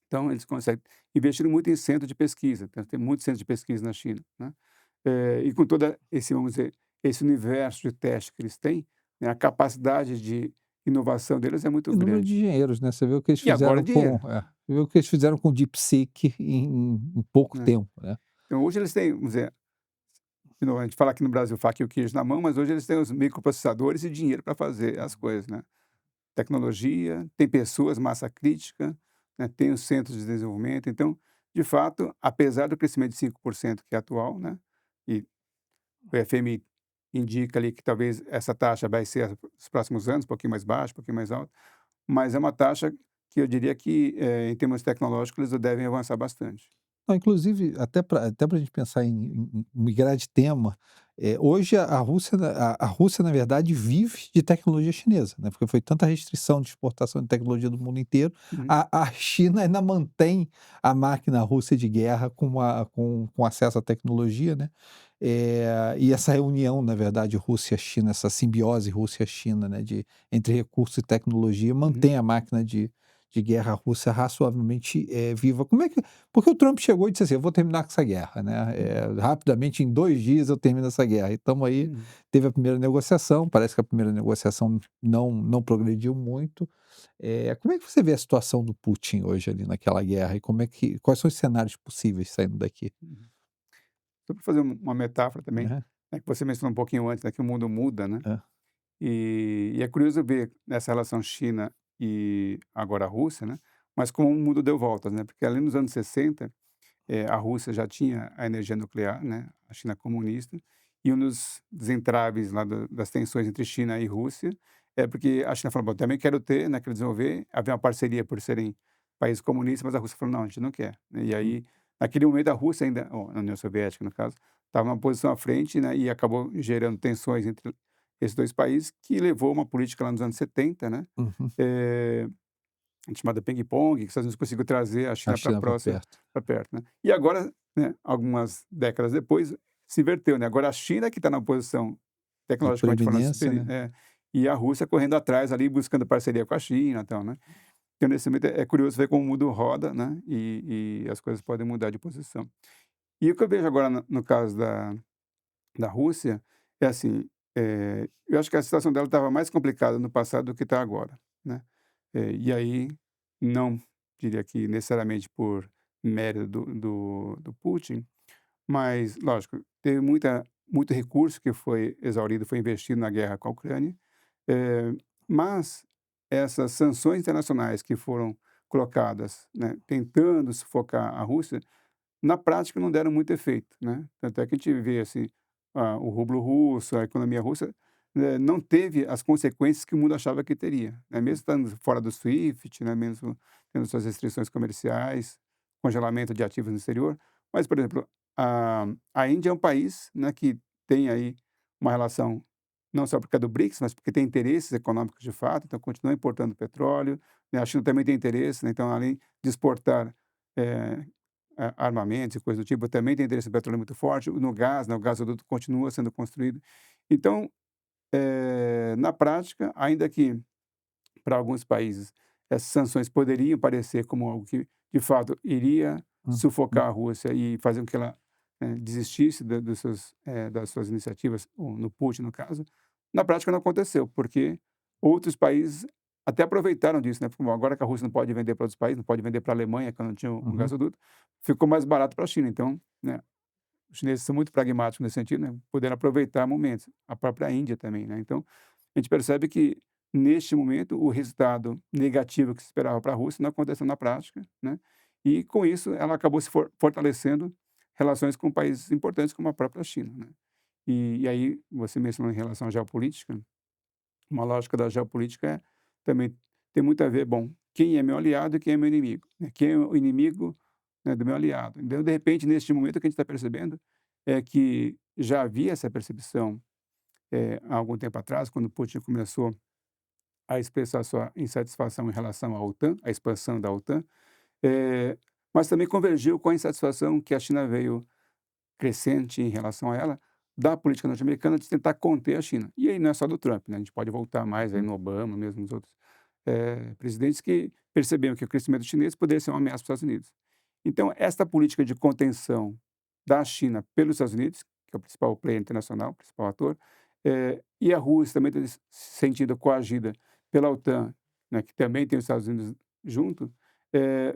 Então eles conseguem. Investiram muito em centro de pesquisa, então tem muitos centros de pesquisa na China, né. E com toda esse, vamos dizer, esse universo de teste que eles têm, né, a capacidade de inovação deles é muito E número de grande. engenheiros, né, você vê o que eles E agora fizeram dinheiro, você vê o que eles fizeram com o DeepSeek em pouco né. tempo, né. Então hoje eles têm, vamos dizer, de novo, a gente fala aqui no Brasil faca e o queijo na mão, mas hoje eles têm os microprocessadores e dinheiro para fazer as coisas, né. Tecnologia, tem pessoas, massa crítica, né, tem os centros de desenvolvimento. Então, de fato, apesar do crescimento de 5% que é atual, né, e o FMI indica ali que talvez essa taxa vai ser nos próximos anos, um pouquinho mais baixa, um pouquinho mais alta, mas é uma taxa que eu diria que, em termos tecnológicos, eles devem avançar bastante. Não, inclusive, até para a gente pensar em migrar de tema, hoje a Rússia, na verdade, vive de tecnologia chinesa, né, porque foi tanta restrição de exportação de tecnologia do mundo inteiro, Uhum, a China ainda mantém a máquina russa de guerra com acesso à tecnologia, né, e essa reunião, na verdade, Rússia-China, essa simbiose Rússia-China, né, entre recurso e tecnologia, uhum, mantém a máquina de guerra russa razoavelmente, viva. Como é que porque o Trump chegou e disse assim: "Eu vou terminar com essa guerra, né, rapidamente, em 2 dias eu termino essa guerra". E estamos aí, uhum. teve a primeira negociação, parece que a primeira negociação não progrediu muito. Como é que você vê a situação do Putin hoje ali naquela guerra e quais são os cenários possíveis saindo daqui? Uhum. Só para fazer uma metáfora também, Né, né, que você mencionou um pouquinho antes, né, que o mundo muda, né, hã. e é curioso ver nessa relação China e agora a Rússia, né, mas como o mundo deu voltas, né, porque ali nos anos 60, a Rússia já tinha a energia nuclear, né, a China comunista, e um dos entraves lá das tensões entre China e Rússia é porque a China falou: "Bom, também quero ter, né, quero desenvolver", havia uma parceria por serem países comunistas, mas a Rússia falou: "Não, a gente não quer", né, e Hum. aí, naquele momento a Rússia ainda, ó, a União Soviética no caso, estava numa posição à frente, né, e acabou gerando tensões entre esses 2 países, que levou a uma política lá nos anos 70, né, Uhum. eh chamada ping-pong, que os Estados Unidos conseguiu trazer a A China para China para próxima, perto. para perto, né. E agora, né, algumas décadas depois, se inverteu, né, agora a China que está na posição De tecnologicamente falando preeminência, né. e a Rússia correndo atrás ali, buscando parceria com a China, e tal, né. Então nesse momento é curioso ver como o mundo roda, né, e as coisas podem mudar de posição. E o que eu vejo agora no caso da Rússia, é assim, eu acho que a situação dela estava mais complicada no passado do que está agora, né. E aí, não diria que necessariamente por mérito do Putin, mas lógico, teve muito recurso que foi exaurido, foi investido na guerra com a Ucrânia, eh, mas essas sanções internacionais que foram colocadas, né, tentando sufocar a Rússia, na prática não deram muito efeito, né. Tanto é que a gente vê, assim, o rublo russo, a economia russa, não teve as consequências que o mundo achava que teria, né, mesmo estando fora do SWIFT, né, mesmo tendo suas restrições comerciais, congelamento de ativos no exterior. Mas, por exemplo, a Índia é um país, né, que tem aí uma relação não só por causa do BRICS, mas porque tem interesses econômicos de fato, então continua importando petróleo, né, a China também tem interesse, né, então além de exportar, eh armamentos e coisa do tipo, também tem interesse no petróleo muito forte, no gás, né, o gasoduto continua sendo construído. Então, na prática, ainda que para alguns países essas sanções poderiam parecer como algo que, de fato, iria Hum, hum. sufocar a Rússia e fazer com que ela, desistisse das suas iniciativas, no Putin, no caso, na prática não aconteceu, porque outros países até aproveitaram disso, né, porque bom, agora que a Rússia não pode vender para outros países, não pode vender para a Alemanha, que não tinha um Uhum. gasoduto, ficou mais barato para a China. Então, né, os chineses são muito pragmáticos nesse sentido, né, puderam aproveitar momentos, a própria Índia também, né. Então, a gente percebe que neste momento, o resultado negativo que se esperava para a Rússia não aconteceu na prática, né, e com isso ela acabou se fortalecendo relações com países importantes como a própria China, né. E aí você mencionou em relação à geopolítica, uma lógica da geopolítica também tem muito a ver, bom, quem é meu aliado e quem é meu inimigo, né? Quem é o inimigo, né, do meu aliado. Então, de repente, neste momento, o que a gente está percebendo é que já havia essa percepção há algum tempo atrás, quando Putin começou a expressar sua insatisfação em relação à OTAN, à expansão da OTAN, mas também convergiu com a insatisfação que a China veio crescente em relação a ela, da política norte-americana de tentar conter a China. E aí não é só do Trump, né, a gente pode voltar mais aí Uhum. no Obama, mesmo nos outros, presidentes que perceberam que o crescimento chinês poderia ser uma ameaça para os Estados Unidos. Então, esta política de contenção da China pelos Estados Unidos, que é o principal player internacional, o principal ator, e a Rússia também tem se sentido coagida pela OTAN, né, que também tem os Estados Unidos junto,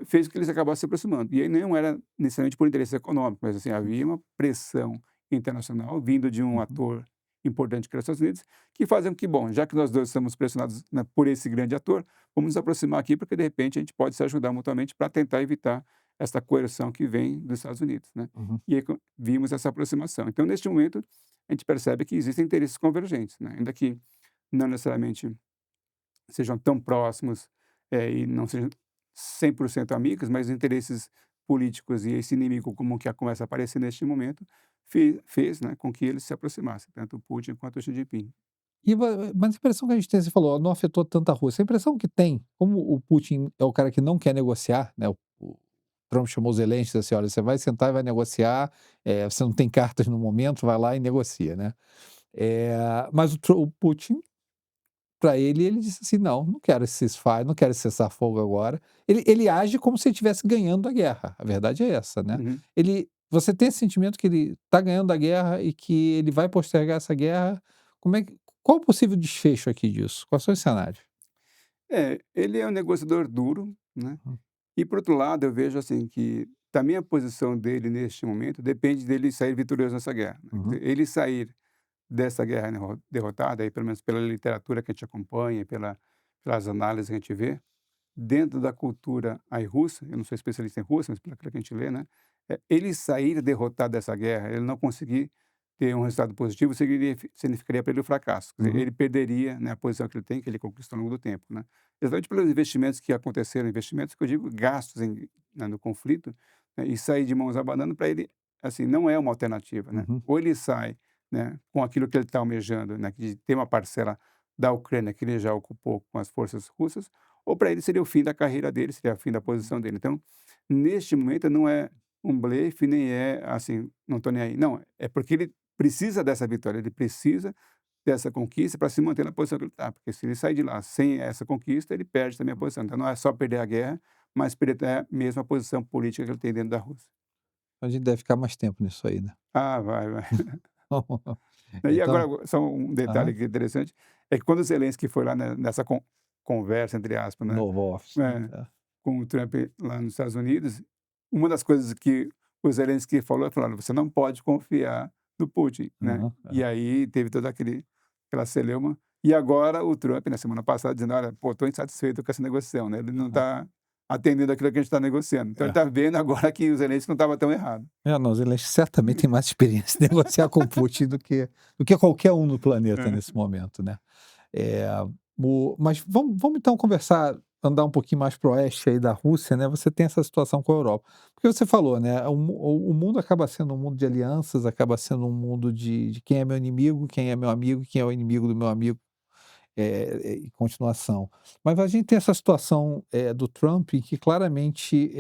fez com que eles acabassem se aproximando. E aí não era necessariamente por interesse econômico, mas assim, havia uma pressão internacional vindo de um Uhum. ator importante que era os Estados Unidos, que fazem com que, bom, já que nós dois estamos pressionados, né, por esse grande ator, vamos nos aproximar aqui, porque de repente a gente pode se ajudar mutuamente para tentar evitar essa coerção que vem dos Estados Unidos, né? Uhum. E aí vimos essa aproximação. Então, neste momento, a gente percebe que existem interesses convergentes, né? Ainda que não necessariamente sejam tão próximos, e não sejam 100% amigos, mas interesses políticos e esse inimigo comum que começa a aparecer neste momento, fez, né, com que eles se aproximassem, tanto o Putin quanto o Xi Jinping. Mas a impressão que a gente tem, você falou, não afetou tanto a Rússia. A impressão que tem, como o Putin é o cara que não quer negociar, né, o Trump chamou Zelensky e disse assim: "Olha, você vai sentar e vai negociar, você não tem cartas no momento, vai lá e negocia", né. Mas o Putin, para ele disse assim: "Não, não quero esse ceasefire, não quero esse cessar-fogo agora". Ele age como se ele estivesse ganhando a guerra, a verdade é essa, né. Uhum. Você tem esse sentimento que ele está ganhando a guerra e que ele vai postergar essa guerra? Como é que qual o possível desfecho aqui disso? Quais são os cenários? Ele é um negociador duro, né, Hum. e por outro lado eu vejo, assim, que também a posição dele neste momento depende dele sair vitorioso nessa guerra, né. Quer Uhum. dizer, ele sair dessa guerra derrotada, aí pelo menos pela literatura que a gente acompanha, pelas análises que a gente vê, dentro da cultura aí russa, eu não sou especialista em Rússia, mas pelo que a gente lê, né, ele sair derrotado dessa guerra, ele não conseguir ter um resultado positivo, significaria para ele o fracasso. Quer dizer, Uhum. ele perderia, né, a posição que ele tem, que ele conquistou ao longo do tempo, né. Exatamente pelos investimentos que aconteceram, investimentos que eu digo gastos né, no conflito, né, e sair de mãos abanando para ele, assim, não é uma alternativa, né. Uhum. Ou ele sai, né, com aquilo que ele está almejando, né, de ter uma parcela da Ucrânia que ele já ocupou com as forças russas, ou para ele seria o fim da carreira dele, seria o fim da posição dele. Então, neste momento não é um blefe, nem é assim: "Não estou nem aí". Não, é porque ele precisa dessa vitória, ele precisa dessa conquista para se manter na posição que ele está, porque se ele sair de lá sem essa conquista, ele perde também a posição. Então não é só perder a guerra, mas perder até mesmo a posição política que ele tem dentro da Rússia. A gente deve ficar mais tempo nisso aí, né. Ah, vai, vai. E Então agora, só um detalhe aham. aqui interessante, é que quando o Zelensky foi lá nessa "conversa", entre aspas, né, Novo office, né. eh, com o Trump lá nos Estados Unidos, uma das coisas que o Zelensky falou, ele falou: "Olha, você não pode confiar no Putin", né. Aham, E aham. aí teve toda aquela celeuma, e agora o Trump, na semana passada, dizendo: "Olha, pô, estou insatisfeito com essa negociação", né, ele não Aham. está atendendo aquilo que a gente está negociando. Então ele É. está vendo agora que o Zelensky não estava tão errado. Não, Zelensky certamente tem mais experiência em negociar com o Putin do que qualquer um no planeta É. nesse momento, né. Eh, mas vamos então conversar, andar um pouquinho mais para o oeste aí da Rússia, né, você tem essa situação com a Europa. Porque você falou, né, o mundo acaba sendo um mundo de alianças, acaba sendo um mundo de quem é meu inimigo, quem é meu amigo, quem é o inimigo do meu amigo, em continuação. Mas a gente tem essa situação, do Trump em que claramente,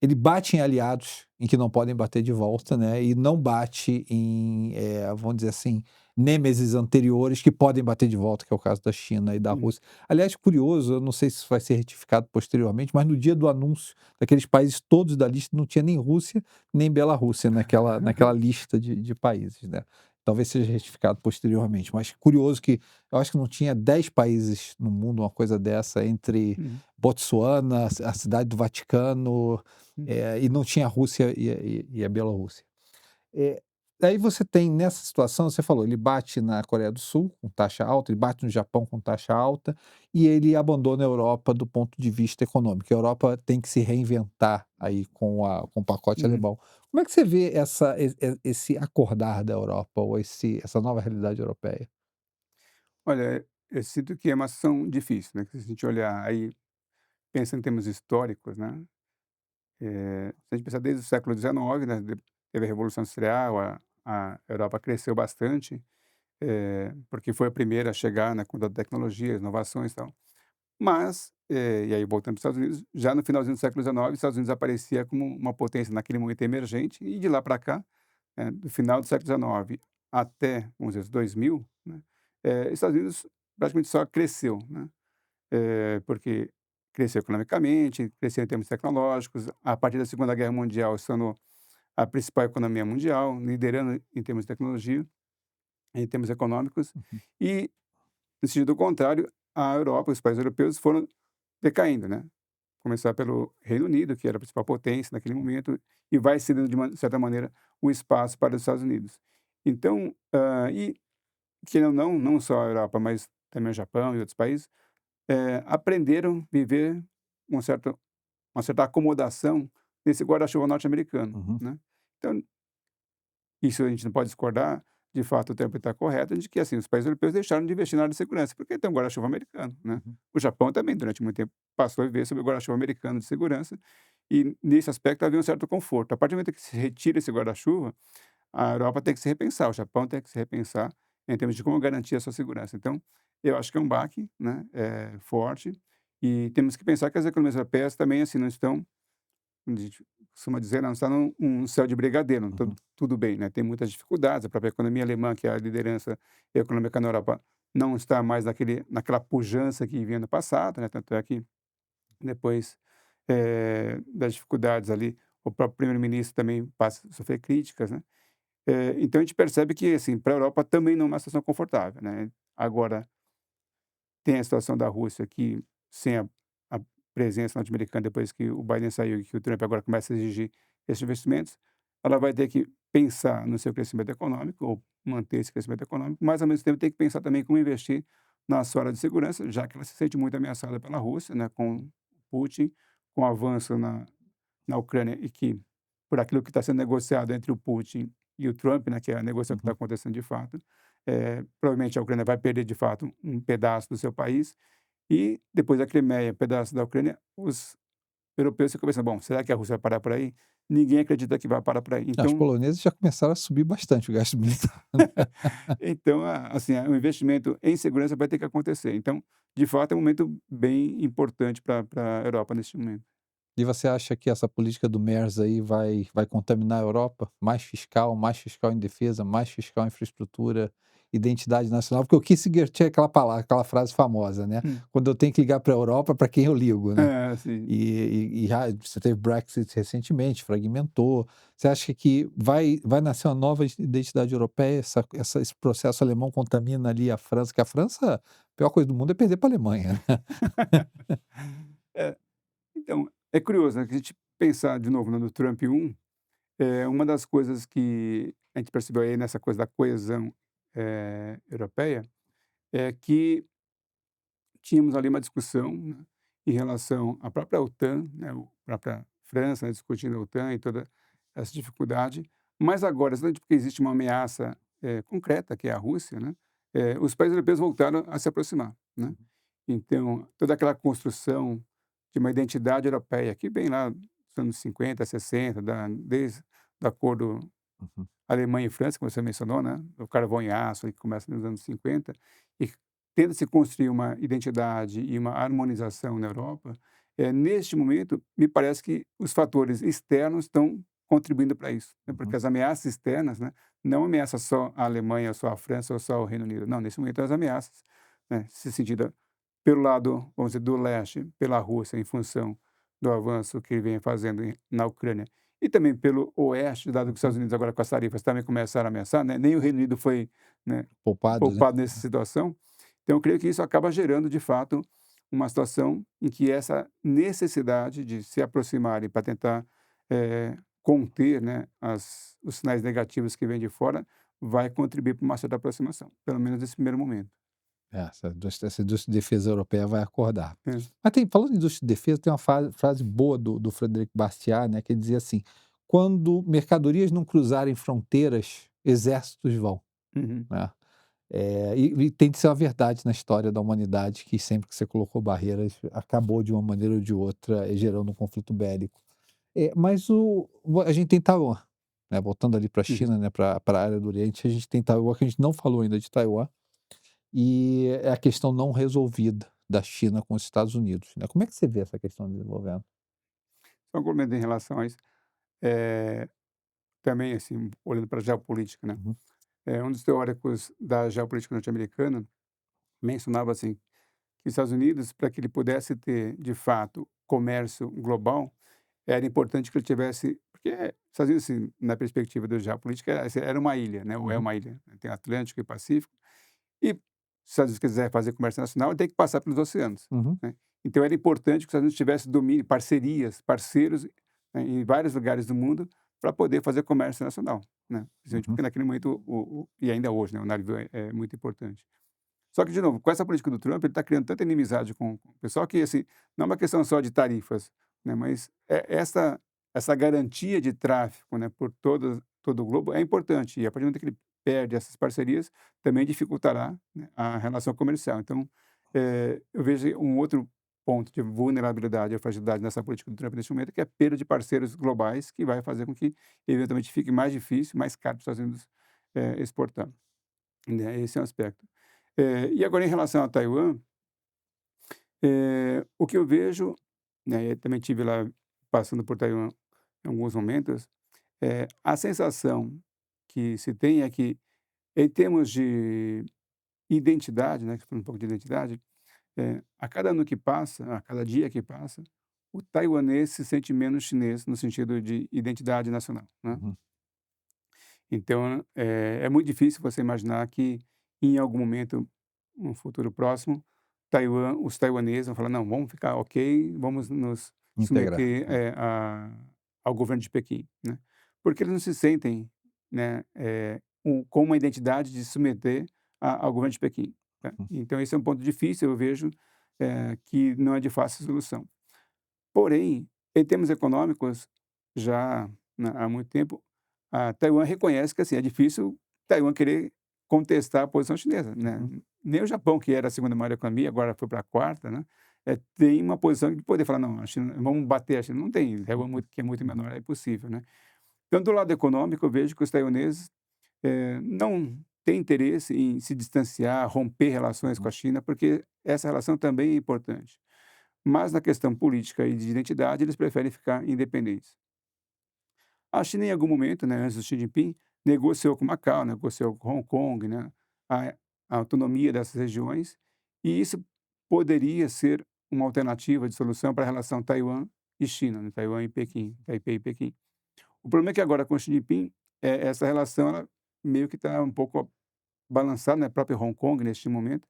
ele bate em aliados em que não podem bater de volta, né, e não bate em, vamos dizer assim, nêmeses anteriores que podem bater de volta, que é o caso da China e da Uhum. Rússia. Aliás, curioso, eu não sei se isso vai ser retificado posteriormente, mas no dia do anúncio daqueles países todos da lista, não tinha nem Rússia, nem Bielorrússia naquela lista de países, né. Talvez seja retificado posteriormente, mas curioso que eu acho que não tinha 10 países no mundo, uma coisa dessa, entre Uhum. Botsuana, a cidade do Vaticano, Uhum. e não tinha a Rússia e a Bielorrússia. Aí você tem nessa situação, você falou, ele bate na Coreia do Sul com taxa alta, ele bate no Japão com taxa alta, e ele abandona a Europa do ponto de vista econômico. A Europa tem que se reinventar aí com o pacote Uhum. alemão. Como é que você vê esse acordar da Europa ou essa nova realidade europeia? Olha, eu sinto que é uma situação difícil, né, que se a gente olhar aí, pensa em termos históricos, né, se a gente pensar desde o século XIX, né, teve a Revolução Industrial, a Europa cresceu bastante, porque foi a primeira a chegar, né, com toda a tecnologia, inovações e tal. Mas, e aí voltando para os Estados Unidos, já no finalzinho do século XIX, os Estados Unidos aparecia como uma potência naquele momento emergente, e de lá para cá, do final do século XIX até, vamos dizer, os 2000, né, Estados Unidos praticamente só cresceu, né, porque cresceu economicamente, cresceu em termos tecnológicos, a partir da Segunda Guerra Mundial se tornou a principal economia mundial, liderando em termos de tecnologia, em termos econômicos, Uhum, e, no sentido contrário, a Europa, os países europeus foram decaindo, né. Começar pelo Reino Unido, que era a principal potência naquele momento, e vai cedendo de uma certa maneira o espaço para os Estados Unidos. Então, e querendo ou não, não só a Europa, mas também o Japão e outros países, aprenderam a viver um certo uma certa acomodação nesse guarda-chuva norte-americano, uhum, né. Então, isso a gente não pode discordar, de fato o tempo está correto, de que, assim, os países europeus deixaram de investir na área de segurança, porque tem um guarda-chuva americano, né. uhum. O Japão também, durante muito tempo, passou a viver sob o guarda-chuva americano de segurança, e nesse aspecto havia um certo conforto. A partir do momento que se retira esse guarda-chuva, a Europa tem que se repensar, o Japão tem que se repensar em termos de como garantir a sua segurança. Então, eu acho que é um baque, né, forte, e temos que pensar que as economias europeias também, assim, não estão, a gente costuma dizer, não está num céu de brigadeiro, Uhum. tudo bem, né, tem muitas dificuldades, a própria economia alemã, que é a liderança econômica na Europa, não está mais naquela pujança que vinha no passado, né, tanto é que depois, das dificuldades ali, o próprio primeiro-ministro também passa a sofrer críticas, né. Então a gente percebe que, assim, para a Europa também não é uma situação confortável, né. Agora, tem a situação da Rússia que, sem a presença norte-americana, depois que o Biden saiu e que o Trump agora começa a exigir esses investimentos, ela vai ter que pensar no seu crescimento econômico, ou manter esse crescimento econômico, mas ao mesmo tempo tem que pensar também como investir na sua área de segurança, já que ela se sente muito ameaçada pela Rússia, né, com Putin, com o avanço na Ucrânia, e que, por aquilo que está sendo negociado entre o Putin e o Trump, né, que é a negociação que está Uhum. acontecendo de fato, provavelmente a Ucrânia vai perder de fato um pedaço do seu país, e depois da Crimeia, pedaço da Ucrânia, os europeus ficam pensando: "Bom, será que a Rússia vai parar por aí?". Ninguém acredita que vai parar por aí. Os Então, poloneses já começaram a subir bastante o gasto militar. então, assim, o investimento em segurança vai ter que acontecer. Então, de fato, é um momento bem importante para a Europa neste momento. E você acha que essa política do MERS aí vai contaminar a Europa? Mais fiscal em defesa, mais fiscal em infraestrutura, identidade nacional? Porque o Kissinger tinha aquela palavra, aquela frase famosa, né, Hum. "Quando eu tenho que ligar para a Europa, para quem eu ligo", né. É, sim. E já você teve Brexit recentemente, fragmentou. Você acha que vai nascer uma nova identidade europeia? Esse processo alemão contamina ali a França, que a França, a pior coisa do mundo é perder para a Alemanha, né. É, então, é curioso, né, que a gente pensar de novo, né, no Trump 1, uma das coisas que a gente percebeu aí nessa coisa da coesão, europeia, é que tínhamos ali uma discussão, né, em relação à própria OTAN, né, a própria França, né, discutindo a OTAN e toda essa dificuldade, mas agora, exatamente porque existe uma ameaça, concreta, que é a Rússia, né, os países europeus voltaram a se aproximar, né. Então, toda aquela construção de uma identidade europeia que vem lá dos anos 50, 60, desde do acordo Uhum, Alemanha e França, como você mencionou, né, o carvão e aço, que começa nos anos 50, e tenta-se construir uma identidade e uma harmonização na Europa. Neste momento, me parece que os fatores externos estão contribuindo para isso, né, porque uhum. as ameaças externas, né, não ameaça só a Alemanha, ou só a França, ou só o Reino Unido. Não, nesse momento as ameaças, né, se sentida pelo lado, vamos dizer, do leste, pela Rússia, em função do avanço que ele vem fazendo na Ucrânia, e também pelo oeste, dado que os Estados Uhum. Unidos agora com as tarifas também começaram a ameaçar, né, nem o Reino Unido foi, né, Poupado, né. poupado nessa situação. Então eu creio que isso acaba gerando, de fato, uma situação em que essa necessidade de se aproximarem para tentar, conter, né, os sinais negativos que vêm de fora, vai contribuir para uma certa aproximação, pelo menos nesse primeiro momento. Essa indústria de defesa europeia vai acordar. É. Mas falando em indústria de defesa, tem uma frase boa do Frederic Bastiat, né, que ele dizia assim: quando mercadorias não cruzarem fronteiras, exércitos vão. Uhum. Né? E tem de ser uma verdade na história da humanidade que sempre que você colocou barreiras, acabou de uma maneira ou de outra gerando um conflito bélico. Mas a gente tem Taiwan, né, voltando ali para a Uhum. China, né, para a área do Oriente, a gente tem Taiwan, que a gente não falou ainda de Taiwan, e é a questão não resolvida da China com os Estados Unidos, né. Como é que você vê essa questão desenvolvendo? Só um comentário em relação a isso, eh, também, assim, olhando para a geopolítica, né, Uhum, um dos teóricos da geopolítica norte-americana mencionava, assim, que os Estados Unidos, para que ele pudesse ter, de fato, comércio global, era importante que ele tivesse porque Estados Unidos, assim, na perspectiva da geopolítica, era uma ilha, né, ou é uhum, uma ilha, né, tem Atlântico e Pacífico, e se os Estados Unidos quiser fazer comércio nacional, ele tem que passar pelos oceanos, uhum, né. Então era importante que os Estados Unidos tivesse domínio, parcerias, parceiros, em vários lugares do mundo para poder fazer comércio nacional, né, principalmente uhum, porque naquele momento e ainda hoje, né, o navio é muito importante. Só que, de novo, com essa política do Trump, ele está criando tanta inimizade com o pessoal que, assim, não é uma questão só de tarifas, né, mas essa garantia de tráfego, né, por todo o globo é importante. E a partir do momento que ele perde essas parcerias, também dificultará, né, a relação comercial. Então, eu vejo um outro ponto de vulnerabilidade e fragilidade nessa política do Trump nesse momento, que é a perda de parceiros globais, que vai fazer com que, eventualmente, fique mais difícil, mais caro para os Estados Unidos, exportar, né, esse é um aspecto. E agora em relação a Taiwan, o que eu vejo, né, eu também tive lá passando por Taiwan em alguns momentos, a sensação que se tem é que, em termos de identidade, né, que falando um pouco de identidade, a cada ano que passa, a cada dia que passa, o taiwanês se sente menos chinês no sentido de identidade nacional, né. uhum, Então, é muito difícil você imaginar que, em algum momento, um futuro próximo, os taiwaneses vão falar: "Não, vamos ficar ok, vamos nos integrar, submeter, né. ao governo de Pequim", né. Porque eles não se sentem, né, com uma identidade de se submeter ao governo de Pequim, né. Uhum, Então esse é um ponto difícil, eu vejo, que não é de fácil solução. Porém, em termos econômicos, já, né, há muito tempo, a Taiwan reconhece que, assim, é difícil Taiwan querer contestar a posição chinesa, né. uhum, Nem o Japão, que era a segunda maior economia, agora foi para a quarta, né, tem uma posição de poder falar: "Não, a China vamos bater a China", não tem, Taiwan uhum, que é muito uhum. menor, é impossível, né. Então, do lado econômico, eu vejo que os taiwaneses, não têm interesse em se distanciar, romper relações com a Uhum, China, porque essa relação também é importante. Mas na questão política e de identidade, eles preferem ficar independentes. A China, em algum momento, né, antes do Xi Jinping, negociou com Macau, negociou com Hong Kong, né, a, a autonomia dessas regiões, e isso poderia ser uma alternativa de solução para a relação Taiwan e China, né, Taiwan e Pequim, Taipei e Pequim. O problema é que agora com o Xi Jinping, essa relação ela meio que está um pouco balançada, né, próprio Hong Kong neste momento,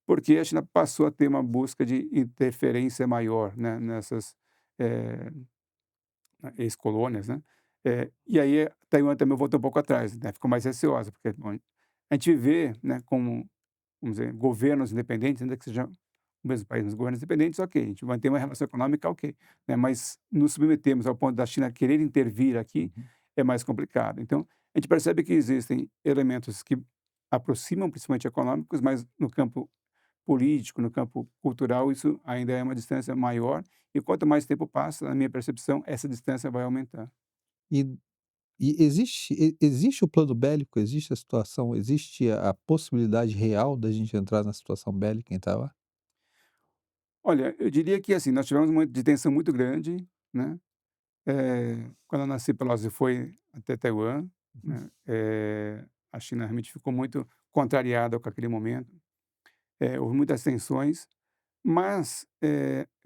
porque a China passou a ter uma busca de interferência maior, né, nessas, eh, ex-colônias, né. E aí Taiwan também voltou um pouco atrás, né, ficou mais receosa, porque, bom, a gente vê, né, como, vamos dizer, governos independentes, ainda que seja o mesmo país, mas governos independentes, ok, a gente mantém uma relação econômica, ok, né, mas nos submetemos ao ponto da China querer intervir aqui, uhum. é mais complicado. Então, a gente percebe que existem elementos que aproximam, principalmente econômicos, mas no campo político, no campo cultural, isso ainda é uma distância maior, e quanto mais tempo passa, na minha percepção, essa distância vai aumentar. E existe o plano bélico, existe a situação, existe a possibilidade real da gente entrar na situação bélica em Taiwan? Olha, eu diria que, assim, nós tivemos um momento de tensão muito grande, né, quando a Nancy Pelosi foi até Taiwan, Uhum, né, a China realmente ficou muito contrariada com aquele momento, houve muitas tensões, mas,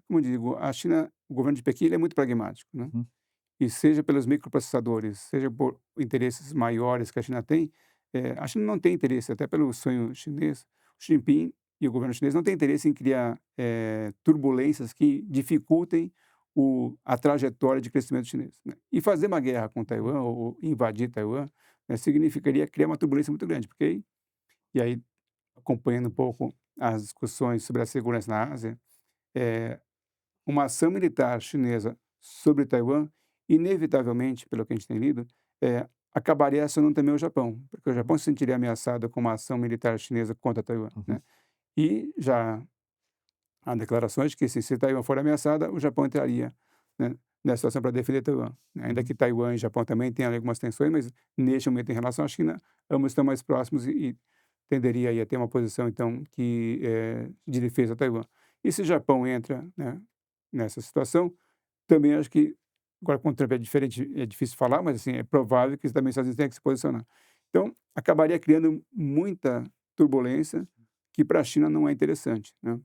como eu digo, a China, o governo de Pequim, ele é muito pragmático, né. uhum, E seja pelos microprocessadores, seja por interesses maiores que a China tem, a China não tem interesse, até pelo sonho chinês, o Xi Jinping e o governo chinês não tem interesse em criar, turbulências que dificultem a trajetória de crescimento chinês, né. E fazer uma guerra com Taiwan ou invadir Taiwan, né, significaria criar uma turbulência muito grande, porque aí acompanhando um pouco as discussões sobre a segurança na Ásia, eh, uma ação militar chinesa sobre Taiwan, inevitavelmente, pelo que a gente tem lido, acabaria acionando também o Japão, porque o Japão se sentiria ameaçado com uma ação militar chinesa contra Taiwan, Uhum. né. E já há declarações de que se Taiwan for ameaçada, o Japão entraria, né, nessa situação para defender Taiwan, né. Ainda Uhum. que Taiwan e Japão também tenham algumas tensões, mas neste momento em relação à China, ambos estão mais próximos e tenderia aí a ter uma posição então de defesa a Taiwan. E se o Japão entra, né, nessa situação, também acho que agora com o Trump é diferente, é difícil falar, mas assim, é provável que também os Estados Unidos tenham que se posicionar. Então, acabaria criando muita turbulência que para a China não é interessante, né.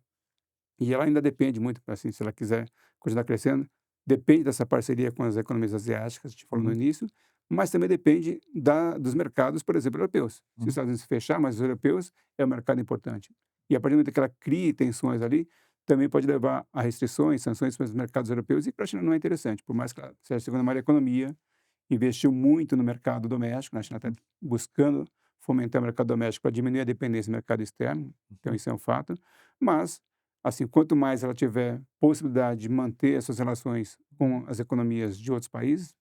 E ela ainda depende muito, assim, se ela quiser continuar crescendo, depende dessa parceria com as economias asiáticas, a gente falou no Uhum. início, mas também depende dos mercados, por exemplo, europeus. Se os Uhum. Estados Unidos se fechar, mas os europeus é um mercado importante. E a partir do momento que ela crie tensões ali, também pode levar a restrições, sanções para os mercados europeus, e para a China não é interessante, por mais que ela seja a segunda maior economia, investiu muito no mercado doméstico, né, a China está Uhum. buscando fomentar o mercado doméstico para diminuir a dependência do mercado externo, então Uhum. isso é um fato, mas, assim, quanto mais ela tiver possibilidade de manter essas relações com as economias de outros países,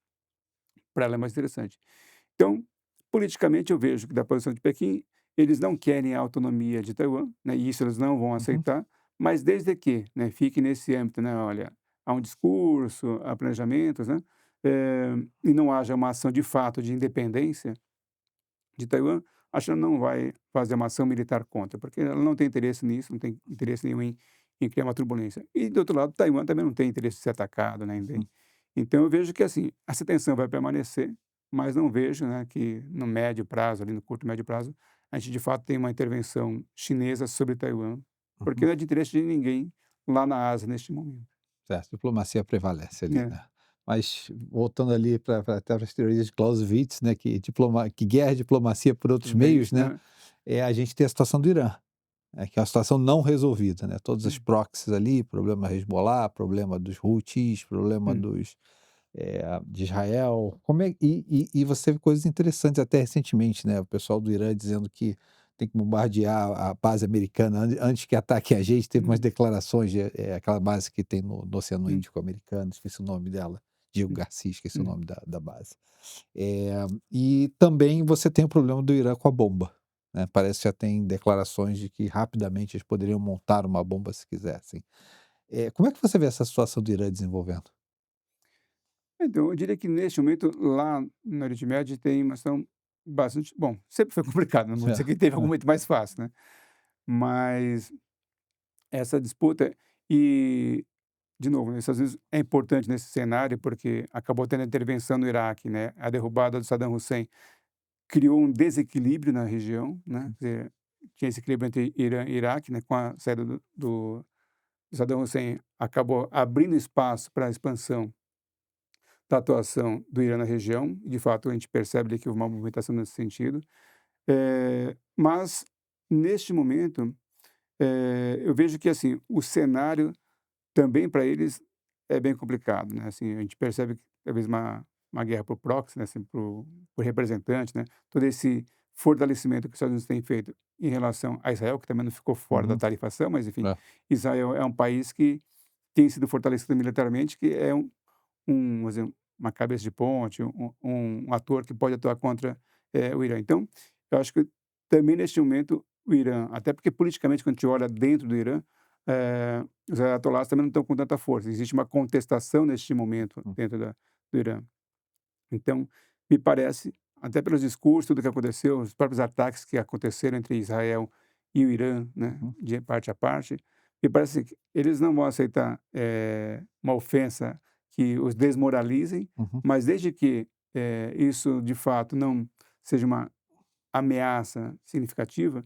para ela é mais interessante. Então, politicamente eu vejo que da posição de Pequim, eles não querem a autonomia de Taiwan, né, e isso eles não vão Uhum. aceitar, mas desde que, né, fique nesse âmbito, né, olha, há um discurso, há planejamentos, né, e não haja uma ação de fato de independência de Taiwan, a China não vai fazer uma ação militar contra, porque ela não tem interesse nisso, não tem interesse nenhum em criar uma turbulência. E do outro lado, Taiwan também não tem interesse em ser atacado, né, Uhum. então eu vejo que, assim, essa tensão vai permanecer, mas não vejo, né, que no médio prazo, ali no curto e médio prazo, a gente de fato tem uma intervenção chinesa sobre Taiwan, porque Uhum. não é de interesse de ninguém lá na Ásia neste momento. Certo, diplomacia prevalece ali, É, né. Mas voltando ali para até para as teorias de Clausewitz, né, que guerra e diplomacia por outros os meios, meios, né, a gente tem a situação do Irã, que é uma situação não resolvida, né, todas as hum, proxies ali, problema Hezbollah, problema dos Houthis, problema hum, dos, de Israel, como é e você vê coisas interessantes até recentemente, né, o pessoal do Irã dizendo que tem que bombardear a base americana antes que ataquem a gente, teve umas hum, declarações aquela base que tem no Oceano hum, Índico americano, esqueci o nome dela, Diego hum, Garcia, esqueci o hum. nome da base. E também você tem o problema do Irã com a bomba, né, parece que já tem declarações de que rapidamente eles poderiam montar uma bomba se quisessem. Como é que você vê essa situação do Irã desenvolvendo? Então, eu diria que neste momento, lá no Oriente Médio, tem uma situação bastante bom, sempre foi complicado, não vou dizer que teve algum momento mais fácil, né, mas essa disputa e, de novo, né, Estados Unidos é importante nesse cenário, porque acabou tendo a intervenção no Iraque, né, a derrubada do Saddam Hussein criou um desequilíbrio na região, né, quer dizer, tinha esse equilíbrio entre Irã e Iraque, né, com a saída do Saddam Hussein, acabou abrindo espaço para a expansão da atuação do Irã na região, e de fato a gente percebe ali que houve uma movimentação nesse sentido. Mas neste momento, eu vejo que, assim, o cenário também para eles é bem complicado, né, assim, a gente percebe que talvez uma guerra por proxy, né, assim, por representante, né, todo esse fortalecimento que os Estados Unidos têm feito em relação a Israel, que também não ficou fora da Uhum. tarifação, mas enfim, É. Israel é um país que tem sido fortalecido militarmente, que é vamos dizer, uma cabeça de ponte, um ator que pode atuar contra, o Irã. Então, eu acho que também neste momento o Irã, até porque politicamente quando a gente olha dentro do Irã, os ayatollahs também não estão com tanta força, existe uma contestação neste momento Hum. dentro do Irã. Então, me parece, até pelos discursos, tudo que aconteceu, os próprios ataques que aconteceram entre Israel e o Irã, né, Uhum. de parte a parte, me parece que eles não vão aceitar, uma ofensa que os desmoralizem, Uhum. mas desde que, isso de fato não seja uma ameaça significativa,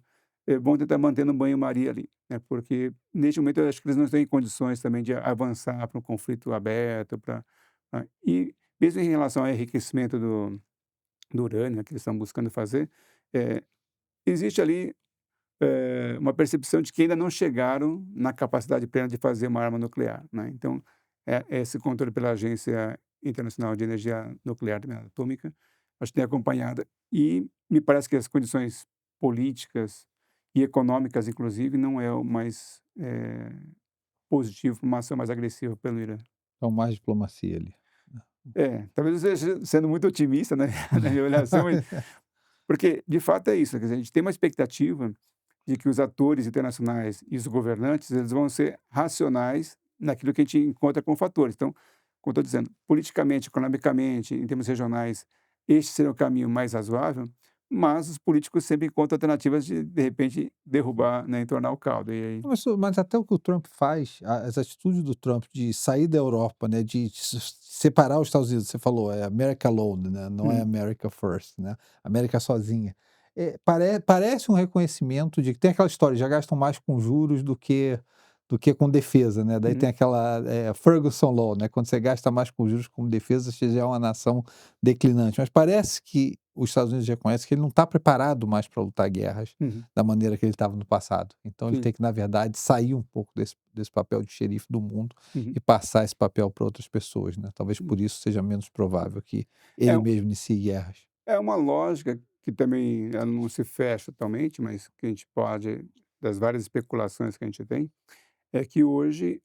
vão tentar manter no banho-maria ali, né, porque neste momento eu acho que eles não estão em condições também de avançar para um conflito aberto, e mesmo em relação ao enriquecimento do urânio, né, que eles estão buscando fazer, eh, existe ali, uma percepção de que ainda não chegaram na capacidade plena de fazer uma arma nuclear, né, então esse controle pela Agência Internacional de Energia Nuclear também Atômica, a gente tem acompanhado e me parece que as condições políticas e econômicas, inclusive, não é o mais, positivo para uma ação mais agressiva pelo Irã. Então, mais diplomacia ali. Talvez eu esteja sendo muito otimista, né, na minha avaliação, mas porque de fato é isso, quer dizer, a gente tem uma expectativa de que os atores internacionais e os governantes, eles vão ser racionais naquilo que a gente encontra como fatores. Então, como estou dizendo, politicamente, economicamente, em termos regionais, este seria o caminho mais razoável, mas os políticos sempre encontram alternativas de repente, derrubar, né, entornar o caldo. E aí Mas até o que o Trump faz, as atitudes do Trump de sair da Europa, né, de separar os Estados Unidos, você falou, é America Alone, né, não é hum, America First, né, América sozinha. Parece um reconhecimento de que tem aquela história, já gastam mais com juros do que com defesa, né, daí uhum, tem aquela Ferguson Law, né, quando você gasta mais com juros que com defesa, você já é uma nação declinante. Mas parece que os Estados Unidos reconhecem que ele não está preparado mais para lutar guerras uhum, da maneira que ele estava no passado. Então ele sim, tem que, na verdade, sair um pouco desse papel de xerife do mundo uhum, e passar esse papel para outras pessoas, né. Talvez hum. por isso seja menos provável que É ele mesmo inicie guerras. É uma lógica que também ela não se fecha totalmente, mas que a gente pode das várias especulações que a gente tem, é que hoje,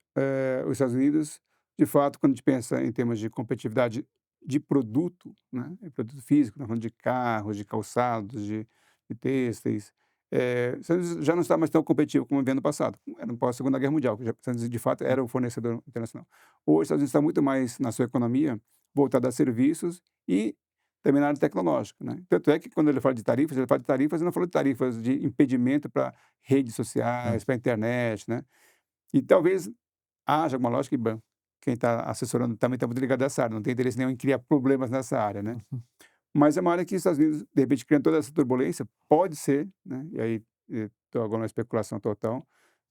os Estados Unidos, de fato, quando a gente pensa em termos de competitividade de produto, né, produto físico, estamos falando de carros, de calçados, de têxteis, os Estados Unidos já não está mais tão competitivo como havia no passado, era no pós-Segunda Guerra Mundial, que já os Estados Unidos, de fato, era o fornecedor internacional. Hoje, os Estados Unidos está muito mais na sua economia voltada a serviços e também na área tecnológica, né. Tanto é que quando ele fala de tarifas e não falou de tarifas de impedimento para redes É. sociais, para internet, né. E talvez haja alguma lógica e bom, quem está assessorando também está muito ligado a essa área, não tem interesse nenhum em criar problemas nessa área, né. Uhum. Mas é uma área que os Estados Unidos, de repente, criando toda essa turbulência, pode ser, né, e aí estou agora numa especulação total,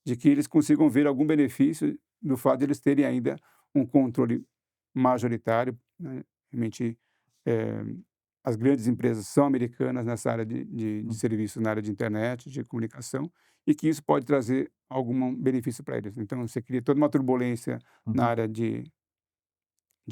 de que eles consigam ver algum benefício do fato de eles terem ainda um controle majoritário, né, realmente, eh, as grandes empresas são americanas nessa área de Hum. serviços na área de internet, de comunicação, e que isso pode trazer algum benefício para eles. Então você cria toda uma turbulência na Uhum. área de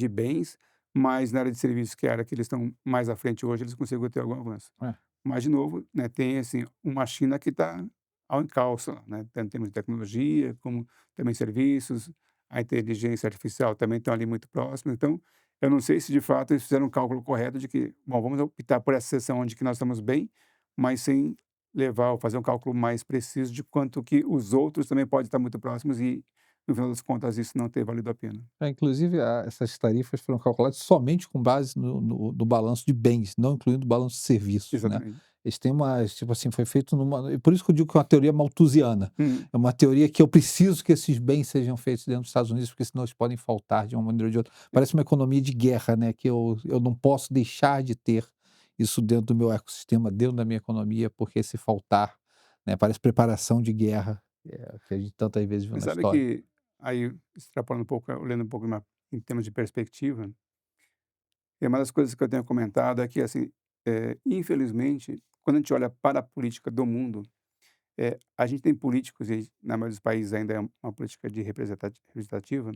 bens, mas na área de serviços, que é a área que eles estão mais à frente hoje, eles conseguem ter algum avanço. É. Mas, de novo, né, tem assim, uma China que está ao encalço, lá, né, tanto em termos de tecnologia, como também serviços, a inteligência artificial também estão ali muito próximos. Então, eu não sei se de fato eles fizeram um cálculo correto de que, bom, vamos optar por essa seção onde que nós estamos bem, mas sem levar ou fazer um cálculo mais preciso de quanto que os outros também podem estar muito próximos e, no final das contas, isso não ter valido a pena. Inclusive, essas tarifas foram calculadas somente com base no balanço de bens, não incluindo o balanço de serviços, né. Exatamente. Eles têm uma tipo assim, foi feito numa e por isso que eu digo que é uma teoria malthusiana. Uhum. É uma teoria que eu preciso que esses bens sejam feitos dentro dos Estados Unidos, porque senão eles podem faltar de uma maneira ou de outra. Parece uma economia de guerra, né, que eu não posso deixar de ter isso dentro do meu ecossistema, dentro da minha economia, porque se faltar, né, parece preparação de guerra, que a gente tantas vezes viu Mas na sabe história. que, aí, extrapolando um pouco, olhando um pouco em termos de perspectiva, é uma das coisas que eu tenho comentado é que, assim, infelizmente, quando a gente olha para a política do mundo, a gente tem políticos, e na maioria dos países ainda é uma política de representativa,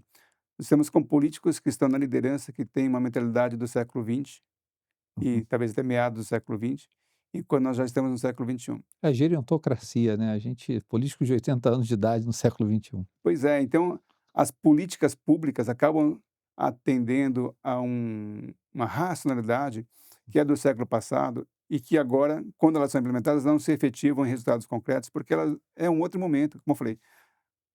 nós temos com políticos que estão na liderança, que têm uma mentalidade do século XX Uhum. e talvez até meados do século XX, enquanto nós já estamos no século XXI. É gerontocracia, né, a gente políticos de 80 anos de idade no século XXI. Pois é, então as políticas públicas acabam atendendo a uma racionalidade que é do século passado e que agora, quando elas são implementadas, não se efetivam em resultados concretos, porque elas é um outro momento. Como eu falei,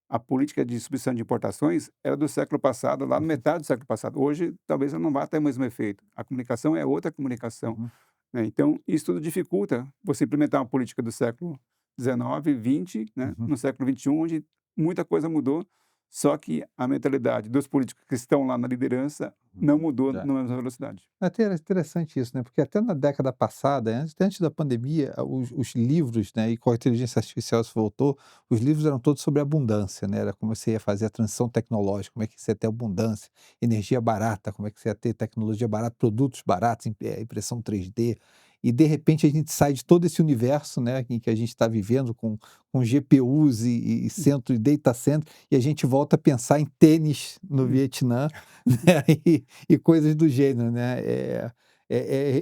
a política de substituição de importações era do século passado, lá no Uhum, metade do século passado. Hoje, talvez ela não vá ter o mesmo efeito. A comunicação é outra comunicação, uhum, né? Então, isso tudo dificulta você implementar uma política do século XIX, XX, né, uhum, no século XXI, onde muita coisa mudou, só que a mentalidade dos políticos que estão lá na liderança uhum. não mudou É. na mesma velocidade. É interessante isso, né, porque até na década passada, antes da pandemia, os livros, né, e com a inteligência artificial isso voltou, os livros eram todos sobre abundância, né, era como você ia fazer a transição tecnológica, como é que você ia ter abundância, energia barata, como é que você ia ter tecnologia barata, produtos baratos, impressão 3D. e de repente a gente sai de todo esse universo, né, em que a gente está vivendo com GPUs e centro e data center, e a gente volta a pensar em tênis no Hum. Vietnã, né, e coisas do gênero, né.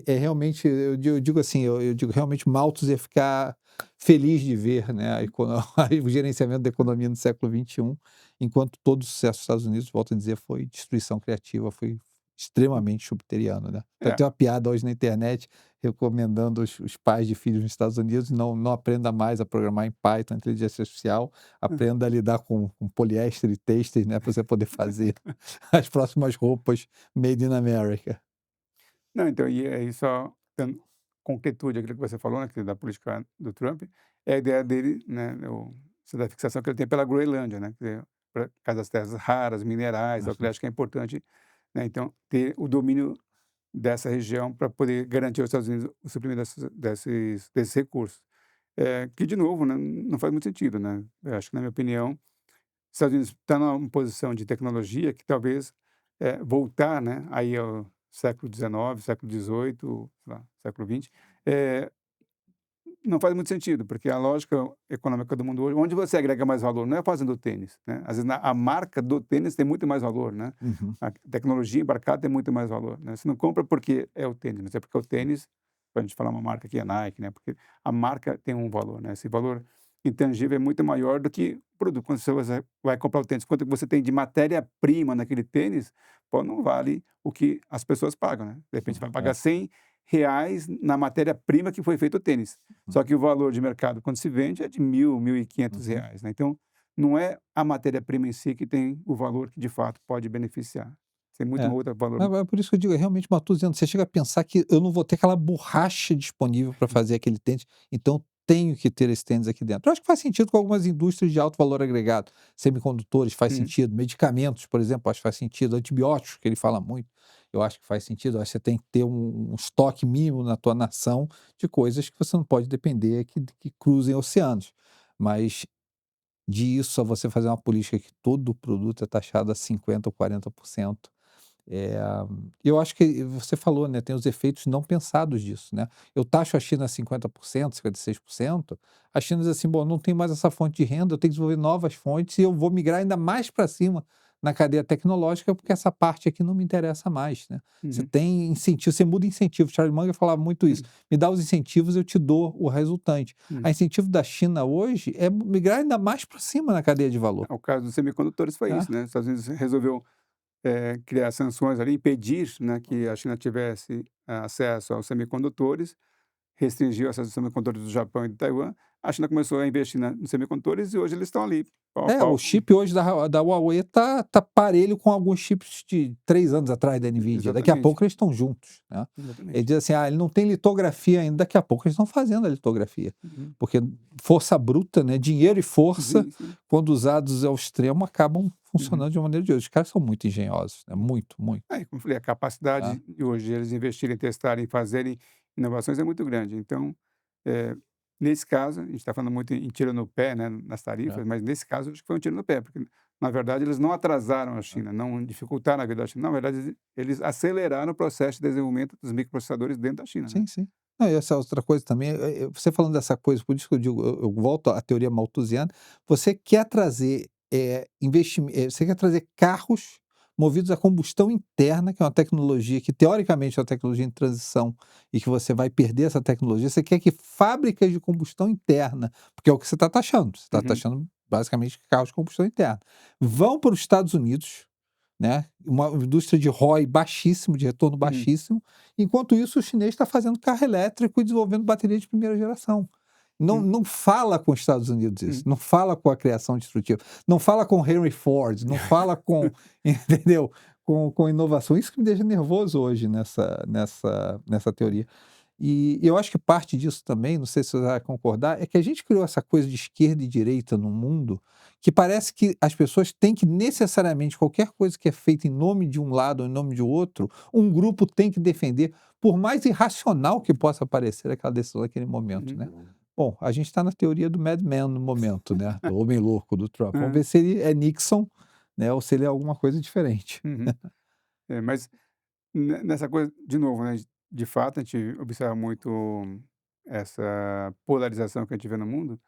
Realmente, eu digo assim, eu digo realmente Malthus ia ficar feliz de ver, né, o gerenciamento da economia no século XXI, enquanto todo o sucesso dos Estados Unidos, volto a dizer, foi destruição criativa, foi extremamente jupiteriano, né. Então É. tem uma piada hoje na internet recomendando os pais de filhos nos Estados Unidos não aprenda mais a programar em Python, inteligência artificial, aprenda a lidar com poliéster e têxteis, né, para você poder fazer as próximas roupas made in America. Não, então, e aí só dando concretude àquilo que você falou, né, que da política do Trump, é a ideia dele, né, da fixação que ele tem pela Groenlândia, né, quer dizer, por causa das terras raras, minerais, é o que ele Uhum. acha que é importante, né, então ter o domínio dessa região para poder garantir aos Estados Unidos o suprimento desses recursos. Que de novo, né, não faz muito sentido, né, eu acho que na minha opinião, os Estados Unidos está numa posição de tecnologia que talvez, voltar, né, aí ao século XIX, século XVIII, sei lá, século XX, eh, não faz muito sentido, porque a lógica econômica do mundo hoje, onde você agrega mais valor, não é fazendo tênis, né, às vezes a marca do tênis tem muito mais valor, né, Uhum. a tecnologia embarcada tem muito mais valor, né, você não compra porque é o tênis, mas é porque o tênis, para a gente falar uma marca aqui, a Nike, né, porque a marca tem um valor, né, esse valor intangível é muito maior do que o produto. Quando você vai comprar o tênis, quanto você tem de matéria-prima naquele tênis, pô, não vale o que as pessoas pagam, né, de repente vai pagar É. R$ 100 na matéria-prima que foi feito o tênis. Uhum. Só que o valor de mercado quando se vende é de 1.000, Uhum. R$ 1.500, né, então, não é a matéria-prima em si que tem o valor que de fato pode beneficiar. Tem muito É. outro valor. É por isso que eu digo, é realmente matuziano. Você chega a pensar que eu não vou ter aquela borracha disponível para fazer aquele tênis, então eu tenho que ter esse tênis aqui dentro. Eu acho que faz sentido com algumas indústrias de alto valor agregado. Semicondutores faz Uhum, sentido, medicamentos, por exemplo, acho que faz sentido, antibióticos, que ele fala muito, eu acho que faz sentido. Eu acho que você tem que ter um estoque mínimo na tua nação de coisas que você não pode depender que cruzem oceanos. Mas disso a você fazer uma política que todo produto é taxado a 50 ou 40%. Eh, eu acho que você falou, né, tem os efeitos não pensados disso, né. Eu taxo a China a 50%, 56%, a China diz assim: "Bom, não tem mais essa fonte de renda, eu tenho que desenvolver novas fontes e eu vou migrar ainda mais para cima na cadeia tecnológica, porque essa parte aqui não me interessa mais", né. Você uhum, tem incentivo, você muda incentivo. Charlie Munger falava muito isso: uhum, "Me dá os incentivos, eu te dou o resultante". A uhum. incentivo da China hoje é migrar ainda mais para cima na cadeia de valor, O caso dos semicondutores foi né. isso, né, os Estados Unidos resolveu, criar sanções ali, impedir, né, que a China tivesse acesso aos semicondutores, restringiu acesso aos semicondutores do Japão e de Taiwan, a China começou a investir nos semicondutores e hoje eles estão ali, pau a É, o pau. chip hoje da Huawei tá parelho com alguns chips de 3 anos atrás da Nvidia, daqui a Exatamente, pouco eles estão juntos, né. Ele exatamente. diz assim: "Ah, ele não tem litografia ainda", daqui a pouco eles estão fazendo a litografia, Uhum. porque força bruta, né, dinheiro e força, Sim, sim. quando usados ao extremo, acabam Uhum. funcionando de uma maneira ou de outra. Os caras são muito engenhosos, né, muito, muito, Como eu falei, a tá. capacidade de hoje eles investirem, testarem, fazerem inovações é muito grande. Então, eh, nesse caso, a gente está falando muito em tiro no pé, né, nas É, tarifas, mas nesse caso acho que foi um tiro no pé, porque na verdade eles não atrasaram a é. China, não dificultaram a vida da China, na verdade eles aceleraram o processo de desenvolvimento dos microprocessadores dentro da China, né. Sim, sim. Não, e essa outra coisa também, você falando dessa coisa, por isso que eu digo, eu volto à teoria malthusiana, você quer trazer, você quer trazer carros movidos a combustão interna, que é uma tecnologia que teoricamente é uma tecnologia em transição e que você vai perder essa tecnologia, você quer que fábricas de combustão interna, porque é o que você está Uhum, taxando basicamente carros de combustão interna, vão para os Estados Unidos, né, uma indústria de ROI baixíssimo, de retorno uhum, baixíssimo, enquanto isso o chinês está fazendo carro elétrico e desenvolvendo bateria de primeira geração. Não, uhum, não fala com os Estados Unidos isso, uhum. não fala com a criação destrutiva, não fala com Henry Ford, não fala com, entendeu? Com inovação. Isso que me deixa nervoso hoje nessa teoria. E eu acho que parte disso também, não sei se você vai concordar, é que a gente criou essa coisa de esquerda e direita no mundo, que parece que as pessoas têm que necessariamente, qualquer coisa que é feita em nome de um lado ou em nome de outro, um grupo tem que defender, por mais irracional que possa parecer aquela decisão naquele momento, Uhum. né? Bom, a gente está na teoria do Mad Men no momento, né? Do homem louco do Trump. Vamos Aham, ver se ele é Nixon, né? Ou se ele é alguma coisa diferente. uhum. Mas nessa coisa, de novo, né? de fato, a gente observa muito essa polarização que a gente vê no mundo,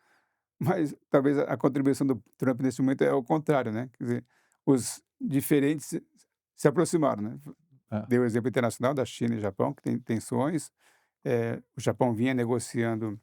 mas talvez a contribuição do Trump nesse momento é o contrário, né, quer dizer, os diferentes se aproximaram, né. É. Deu o exemplo internacional da China e Japão, que tem tensões, o Japão vinha negociando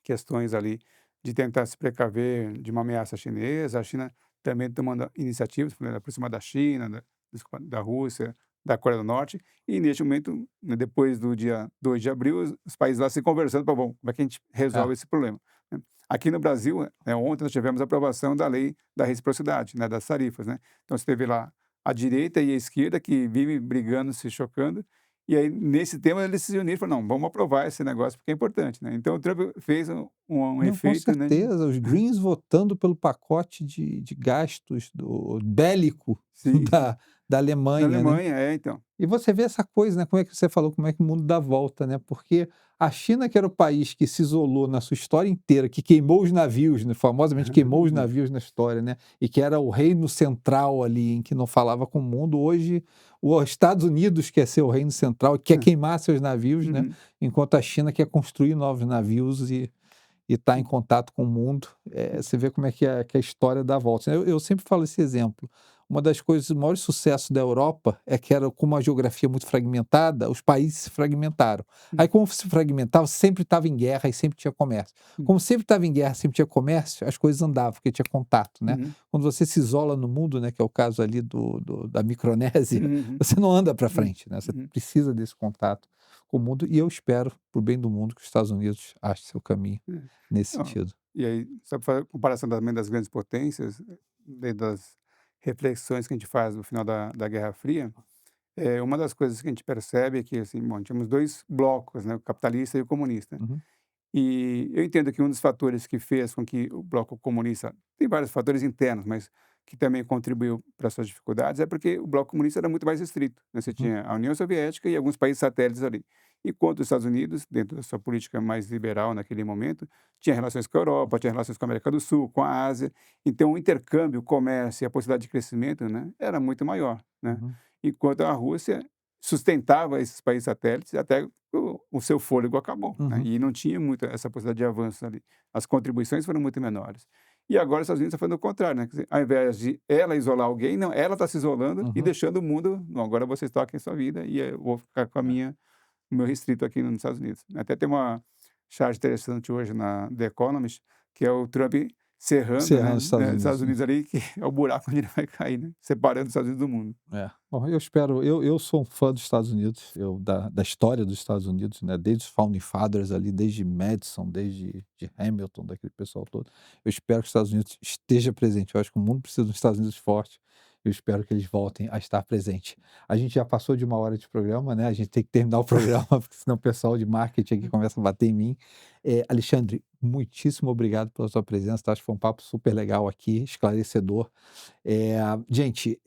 questões ali de tentar se precaver de uma ameaça chinesa, a China também tomando iniciativas para aproximar da China, desculpa, da Rússia, da Coreia do Norte, e neste momento, né, depois do dia 2 de abril, os países lá se conversando para, bom, como é que a gente É. resolve esse problema, né. Aqui no Brasil, ontem nós tivemos a aprovação da lei da reciprocidade, né, das tarifas, né. Então você teve lá a direita e a esquerda que vivem brigando, se chocando, e aí, nesse tema, eles se uniram e falaram: "Não, vamos aprovar esse negócio porque é importante", né. Então o Trump fez um Não, com efeito, né, certeza, os Greens votando pelo pacote de gastos do bélico sim, sim. da Da Alemanha, né. Alemanha, então. E você vê essa coisa, né, como é que você falou, como é que o mundo dá volta, né, porque a China, que era o país que se isolou na sua história inteira, que queimou os navios, né, famosamente queimou os navios na história, né, e que era o reino central ali, em que não falava com o mundo, hoje os Estados Unidos quer ser o reino central e quer queimar seus navios, né, Uhum. enquanto a China quer construir novos navios e está em contato com o mundo, você vê como é que a história dá volta. Eu sempre falo esse exemplo. Uma das coisas, o maior sucesso da Europa é que era com uma geografia muito fragmentada, os países se fragmentaram. Aí, como se fragmentava, sempre estava em guerra e sempre tinha comércio. Como sempre estava em guerra, sempre tinha comércio, as coisas andavam, porque tinha contato, né? Uhum. Quando você se isola no mundo, né, que é o caso ali da Micronésia, Uhum. você não anda para Uhum. frente, né? Você Uhum. precisa desse contato com o mundo e eu espero, para o bem do mundo, que os Estados Unidos achem seu caminho É. nesse Ó, sentido. e aí, só pra fazer comparação também das grandes potências, dentro das reflexões que a gente faz no final da Guerra Fria, uma das coisas que a gente percebe é que, assim, bom, tínhamos 2 blocos, né, o capitalista e o comunista. Uhum, E eu entendo que um dos fatores que fez com que o bloco comunista tem vários fatores internos, mas que também contribuiu para suas dificuldades, é porque o bloco comunista era muito mais restrito, né, você uhum, tinha a União Soviética e alguns países satélites ali. Enquanto os Estados Unidos, dentro da sua política mais liberal naquele momento, tinha relações com a Europa, tinha relações com a América do Sul, com a Ásia. Então o intercâmbio, o comércio e a possibilidade de crescimento, né, era muito maior, né. uhum, Enquanto a Rússia sustentava esses países satélites até o seu fôlego acabou, né, uhum, e não tinha muita essa possibilidade de avanço ali. As contribuições foram muito menores. E agora os Estados Unidos está fazendo o contrário, né, quer dizer, ao invés de ela isolar alguém, não, ela está se isolando e uhum. deixando o mundo: "Não, agora vocês toquem sua vida e eu vou ficar com a É. minha o meu restrito aqui nos Estados Unidos". Até tem uma charge interessante hoje na The Economist, que é o Trump serrando, Cerrando né, os Estados os Estados Unidos, né. Unidos ali, que é o buraco onde ele vai cair, né, separando os Estados Unidos do mundo. É. Bom, eu espero eu sou um fã dos Estados Unidos, da história dos Estados Unidos, né, desde os founding fathers ali, desde Madison, desde de Hamilton, daquele pessoal todo. Eu espero que os Estados Unidos esteja presente, eu acho que o mundo precisa dos Estados Unidos forte, eu espero que eles voltem a estar presente. A gente já passou de 1 hora de programa, né, a gente tem que terminar o programa, porque senão o pessoal de marketing aqui começa a bater em mim. Alexandre, muitíssimo obrigado pela sua presença, tá, acho que foi um papo super legal aqui, esclarecedor. Gente,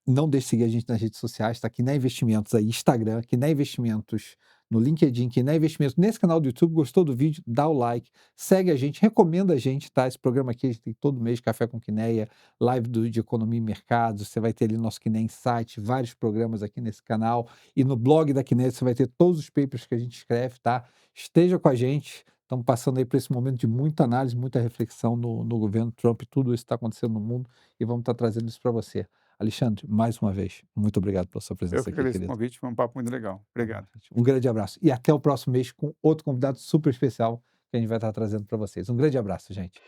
não deixe de seguir a gente nas redes sociais, tá? Quiné Investimentos aí, Instagram, Quiné Investimentos no LinkedIn, Quiné Investimentos nesse canal do YouTube. Gostou do vídeo? Dá o like, segue a gente, recomenda a gente, tá? Esse programa aqui a gente tem todo mês, Café com Quinéia, live de economia e mercados, você vai ter ali nosso Quiné Insight, vários programas aqui nesse canal, e no blog da Quiné você vai ter todos os papers que a gente escreve, tá? Esteja com a gente, estamos passando aí por esse momento de muita análise, muita reflexão no governo Trump, tudo isso está acontecendo no mundo, e vamos estar trazendo isso para você. Alexandre, mais uma vez, muito obrigado pela sua Eu presença que aqui, agradeço o querido. convite, foi um papo muito legal. Obrigado. Um grande abraço e até o próximo mês com outro convidado super especial que a gente vai estar trazendo para vocês. Um grande abraço, gente.